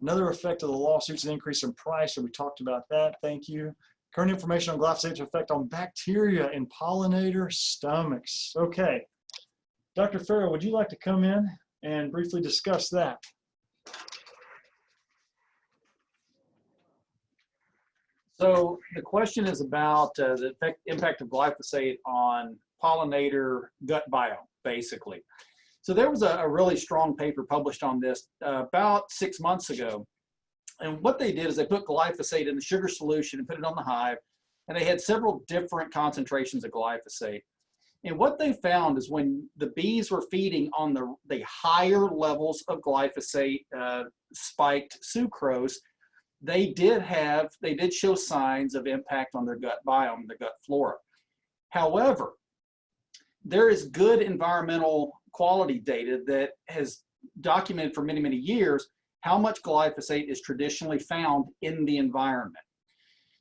Speaker 2: Another effect of the lawsuits is an increase in price, so we talked about that. Thank you. Current information on glyphosate's effect on bacteria in pollinator stomachs. Okay. Dr. Farrow, would you like to come in and briefly discuss that?
Speaker 3: So the question is about the impact of glyphosate on pollinator gut biome, basically. So there was a really strong paper published on this about 6 months ago. And what they did is they put glyphosate in the sugar solution and put it on the hive. And they had several different concentrations of glyphosate. And what they found is when the bees were feeding on the higher levels of glyphosate spiked sucrose, they did show signs of impact on their gut biome, their gut flora. However, there is good environmental quality data that has documented for many, many years how much glyphosate is traditionally found in the environment.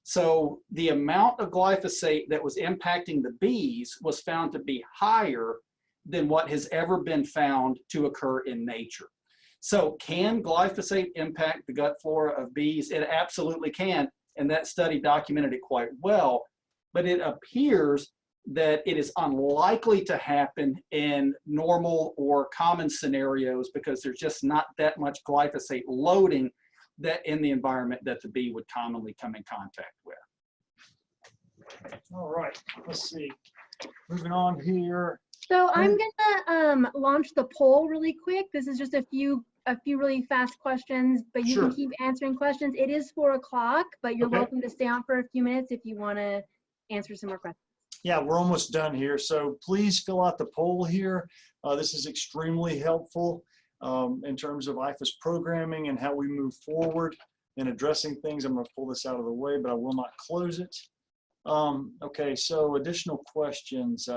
Speaker 3: So the amount of glyphosate that was impacting the bees was found to be higher than what has ever been found to occur in nature. So can glyphosate impact the gut flora of bees? It absolutely can, and that study documented it quite well, but it appears that it is unlikely to happen in normal or common scenarios because there's just not that much glyphosate loading that in the environment that the bee would commonly come in contact with.
Speaker 2: All right, let's see. Moving on here.
Speaker 4: So I'm gonna launch the poll really quick. This is just a few really fast questions, but you
Speaker 2: Sure.
Speaker 4: can keep answering questions. It is 4 o'clock, but you're
Speaker 2: Okay.
Speaker 4: welcome to stay on for a few minutes if you want to answer some more questions.
Speaker 2: Yeah, we're almost done here. So please fill out the poll here. This is extremely helpful in terms of IFAS programming and how we move forward in addressing things. I'm going to pull this out of the way, but I will not close it. Okay, so additional questions.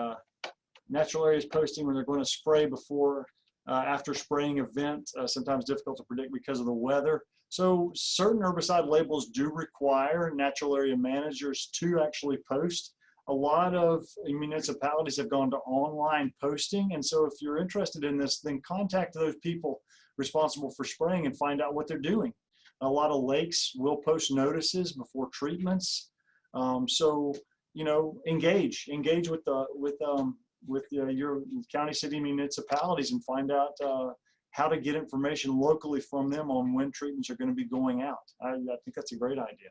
Speaker 2: Natural areas posting when they're going to spray before, after spraying event, sometimes difficult to predict because of the weather. So certain herbicide labels do require natural area managers to actually post. A lot of municipalities have gone to online posting. And so if you're interested in this, then contact those people responsible for spraying and find out what they're doing. A lot of lakes will post notices before treatments. So, you know, engage with your county, city, municipalities and find out how to get information locally from them on when treatments are going to be going out. I think that's a great idea.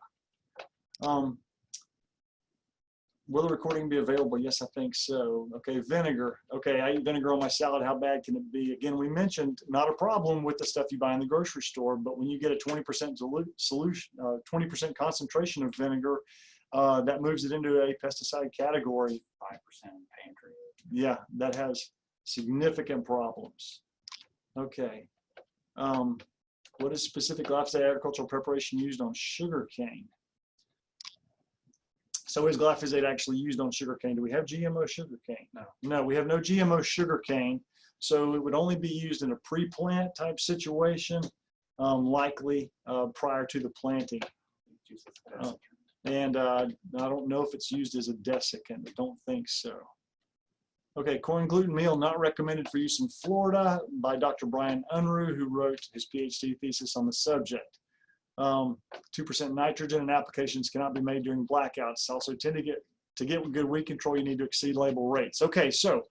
Speaker 2: Will the recording be available? Yes, I think so. Okay, vinegar. Okay, I eat vinegar on my salad. How bad can it be? Again, we mentioned not a problem with the stuff you buy in the grocery store, but when you get a 20% solution, 20% concentration of vinegar, that moves it into a pesticide category.
Speaker 3: 5% pantry.
Speaker 2: Yeah, that has significant problems. Okay. What is specific glyphosate agricultural preparation used on sugarcane? So is glyphosate actually used on sugarcane? Do we have GMO sugarcane?
Speaker 3: No.
Speaker 2: No, we have no GMO sugarcane. So it would only be used in a pre-plant type situation, likely prior to the planting. And I don't know if it's used as a desiccant. I don't think so. Okay, corn gluten meal not recommended for use in Florida by Dr. Brian Unruh, who wrote his PhD thesis on the subject. 2% nitrogen and applications cannot be made during blackouts. Also tend to get good weed control, you need to exceed label rates. Okay, so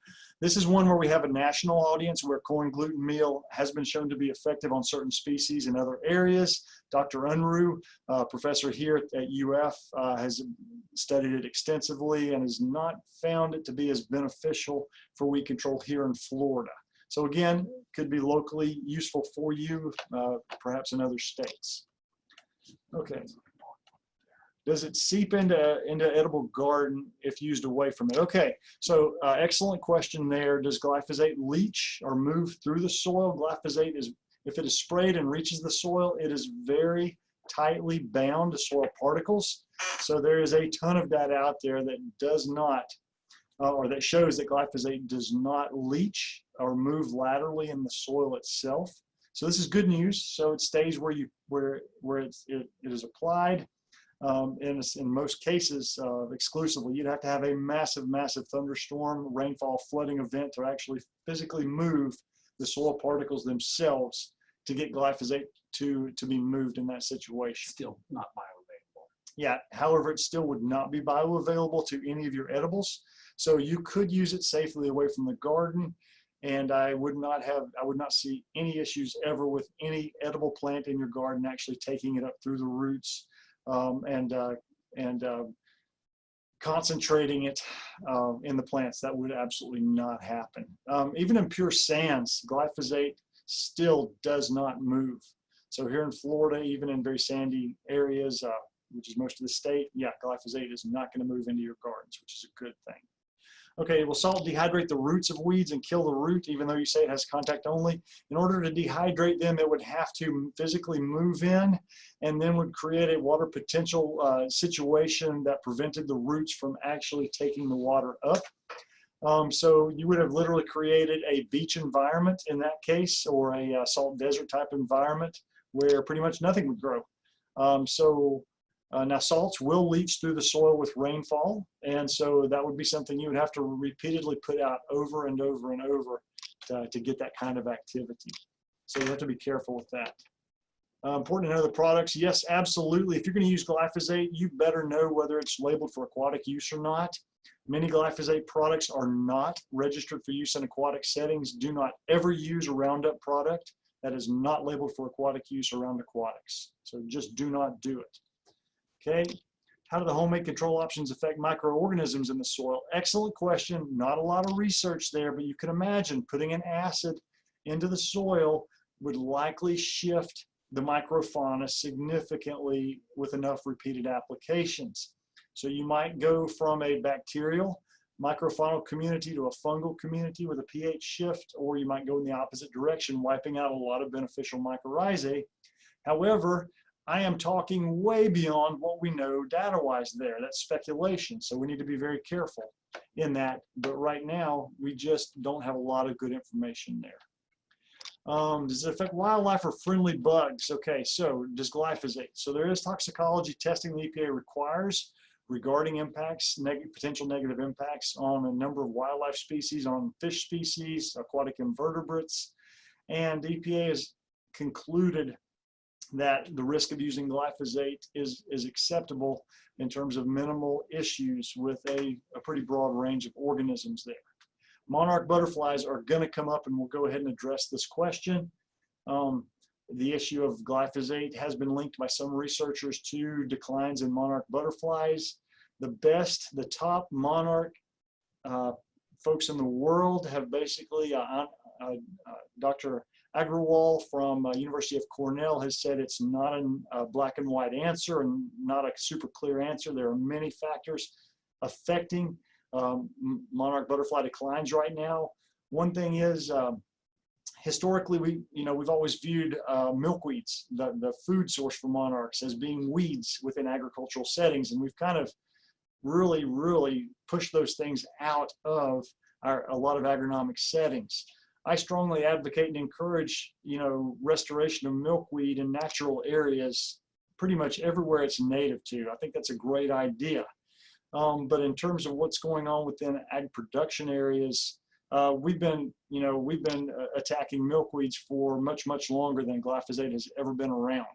Speaker 2: this is one where we have a national audience where corn gluten meal has been shown to be effective on certain species in other areas. Dr. Unruh, professor here at UF, has studied it extensively and has not found it to be as beneficial for weed control here in Florida. So again, could be locally useful for you, perhaps in other states. Okay. Does it seep into edible garden if used away from it? Okay, so excellent question there. Does glyphosate leach or move through the soil? Glyphosate is, if it is sprayed and reaches the soil, it is very tightly bound to soil particles. So there is a ton of data out there that does not, or that shows that glyphosate does not leach or move laterally in the soil itself. So this is good news. So it stays where it is applied. In most cases, exclusively, you'd have to have a massive thunderstorm, rainfall, flooding event to actually physically move the soil particles themselves to get glyphosate to be moved in that situation.
Speaker 3: Still not bioavailable.
Speaker 2: Yeah, however, it still would not be bioavailable to any of your edibles. So you could use it safely away from the garden. And I would not see any issues ever with any edible plant in your garden actually taking it up through the roots and concentrating it in the plants. That would absolutely not happen. Even in pure sands, glyphosate still does not move. So here in Florida, even in very sandy areas, which is most of the state, yeah, glyphosate is not going to move into your gardens, which is a good thing. Okay, will salt dehydrate the roots of weeds and kill the root, even though you say it has contact only? In order to dehydrate them, it would have to physically move in and then would create a water potential situation that prevented the roots from actually taking the water up. So you would have literally created a beach environment in that case, or a salt desert type environment where pretty much nothing would grow. Now salts will leach through the soil with rainfall, and so that would be something you would have to repeatedly put out over and over and over to get that kind of activity. So you have to be careful with that. Important to know the products. Yes, absolutely. If you're going to use glyphosate, you better know whether it's labeled for aquatic use or not. Many glyphosate products are not registered for use in aquatic settings. Do not ever use a Roundup product that is not labeled for aquatic use around aquatics. So just do not do it. Okay, how do the homemade control options affect microorganisms in the soil? Excellent question. Not a lot of research there, but you can imagine putting an acid into the soil would likely shift the microfauna significantly with enough repeated applications. So you might go from a bacterial microfaunal community to a fungal community with a pH shift, or you might go in the opposite direction, wiping out a lot of beneficial mycorrhizae. However, I am talking way beyond what we know data-wise there. That's speculation, so we need to be very careful in that. But right now, we just don't have a lot of good information there. Does it affect wildlife or friendly bugs? Okay, so does glyphosate. So there is toxicology testing the EPA requires regarding impacts, potential negative impacts on a number of wildlife species, on fish species, aquatic invertebrates, and the EPA has concluded that the risk of using glyphosate is acceptable in terms of minimal issues with a pretty broad range of organisms there. Monarch butterflies are going to come up, and we'll go ahead and address this question. The issue of glyphosate has been linked by some researchers to declines in monarch butterflies. The top monarch folks in the world have basically, Dr. Agrawal from University of Cornell has said it's not a black and white answer and not a super clear answer. There are many factors affecting monarch butterfly declines right now. One thing is, historically, we've always viewed milkweeds, the food source for monarchs, as being weeds within agricultural settings, and we've kind of really pushed those things out of a lot of agronomic settings. I strongly advocate and encourage, restoration of milkweed in natural areas pretty much everywhere it's native to. I think that's a great idea. But in terms of what's going on within ag production areas, we've been attacking milkweeds for much longer than glyphosate has ever been around.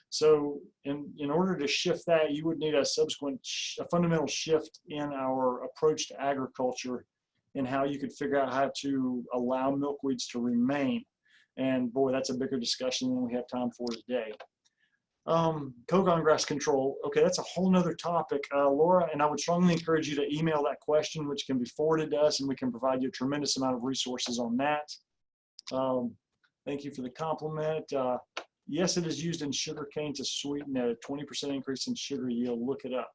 Speaker 2: So in order to shift that, you would need a fundamental shift in our approach to agriculture and how you could figure out how to allow milkweeds to remain. And boy, that's a bigger discussion than we have time for today. Cogon grass control. Okay, that's a whole nother topic, Laura, and I would strongly encourage you to email that question, which can be forwarded to us, and we can provide you a tremendous amount of resources on that. Thank you for the compliment. Yes, it is used in sugarcane to sweeten at a 20% increase in sugar yield. Look it up.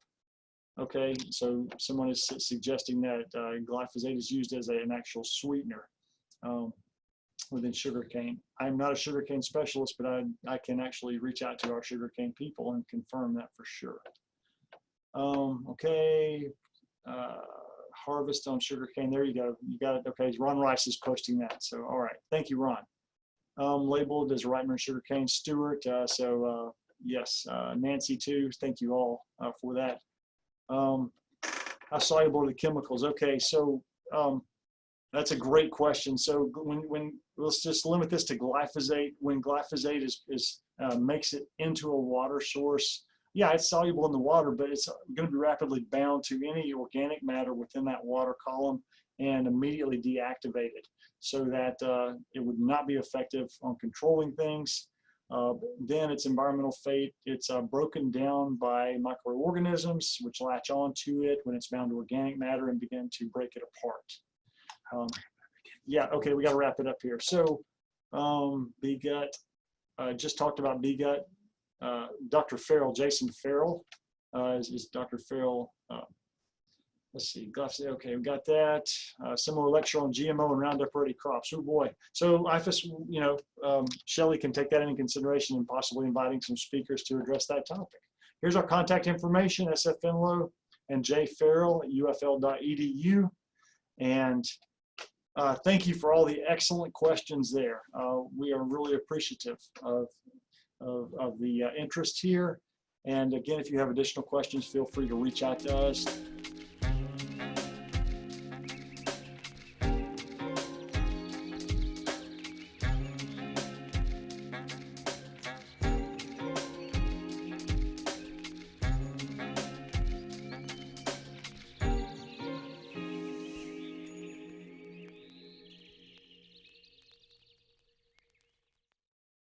Speaker 2: Okay, so someone is suggesting that glyphosate is used as an actual sweetener within sugarcane. I'm not a sugarcane specialist, but I can actually reach out to our sugarcane people and confirm that for sure. Okay, harvest on sugarcane. There you go. You got it. Okay, Ron Rice is posting that. So, all right. Thank you, Ron. Labeled as Reitman sugarcane. Stewart. Yes, Nancy too. Thank you all for that. How soluble are the chemicals? Okay, so that's a great question. So when let's just limit this to glyphosate. When glyphosate makes it into a water source, yeah, it's soluble in the water, but it's going to be rapidly bound to any organic matter within that water column and immediately deactivated, so that it would not be effective on controlling things. Then its environmental fate, it's broken down by microorganisms, which latch onto it when it's bound to organic matter and begin to break it apart. Yeah, okay, we got to wrap it up here. So, bee gut, just talked about bee gut. Dr. Farrell, Jason Farrell, is Dr. Farrell. Let's see, glyphosate. Okay, we got that. Similar lecture on GMO and Roundup Ready crops. Oh boy. So IFAS, Shelly can take that into consideration and possibly inviting some speakers to address that topic. Here's our contact information: SF Finlow and J Farrell at ufl.edu. And thank you for all the excellent questions there. We are really appreciative of the interest here. And again, if you have additional questions, feel free to reach out to us.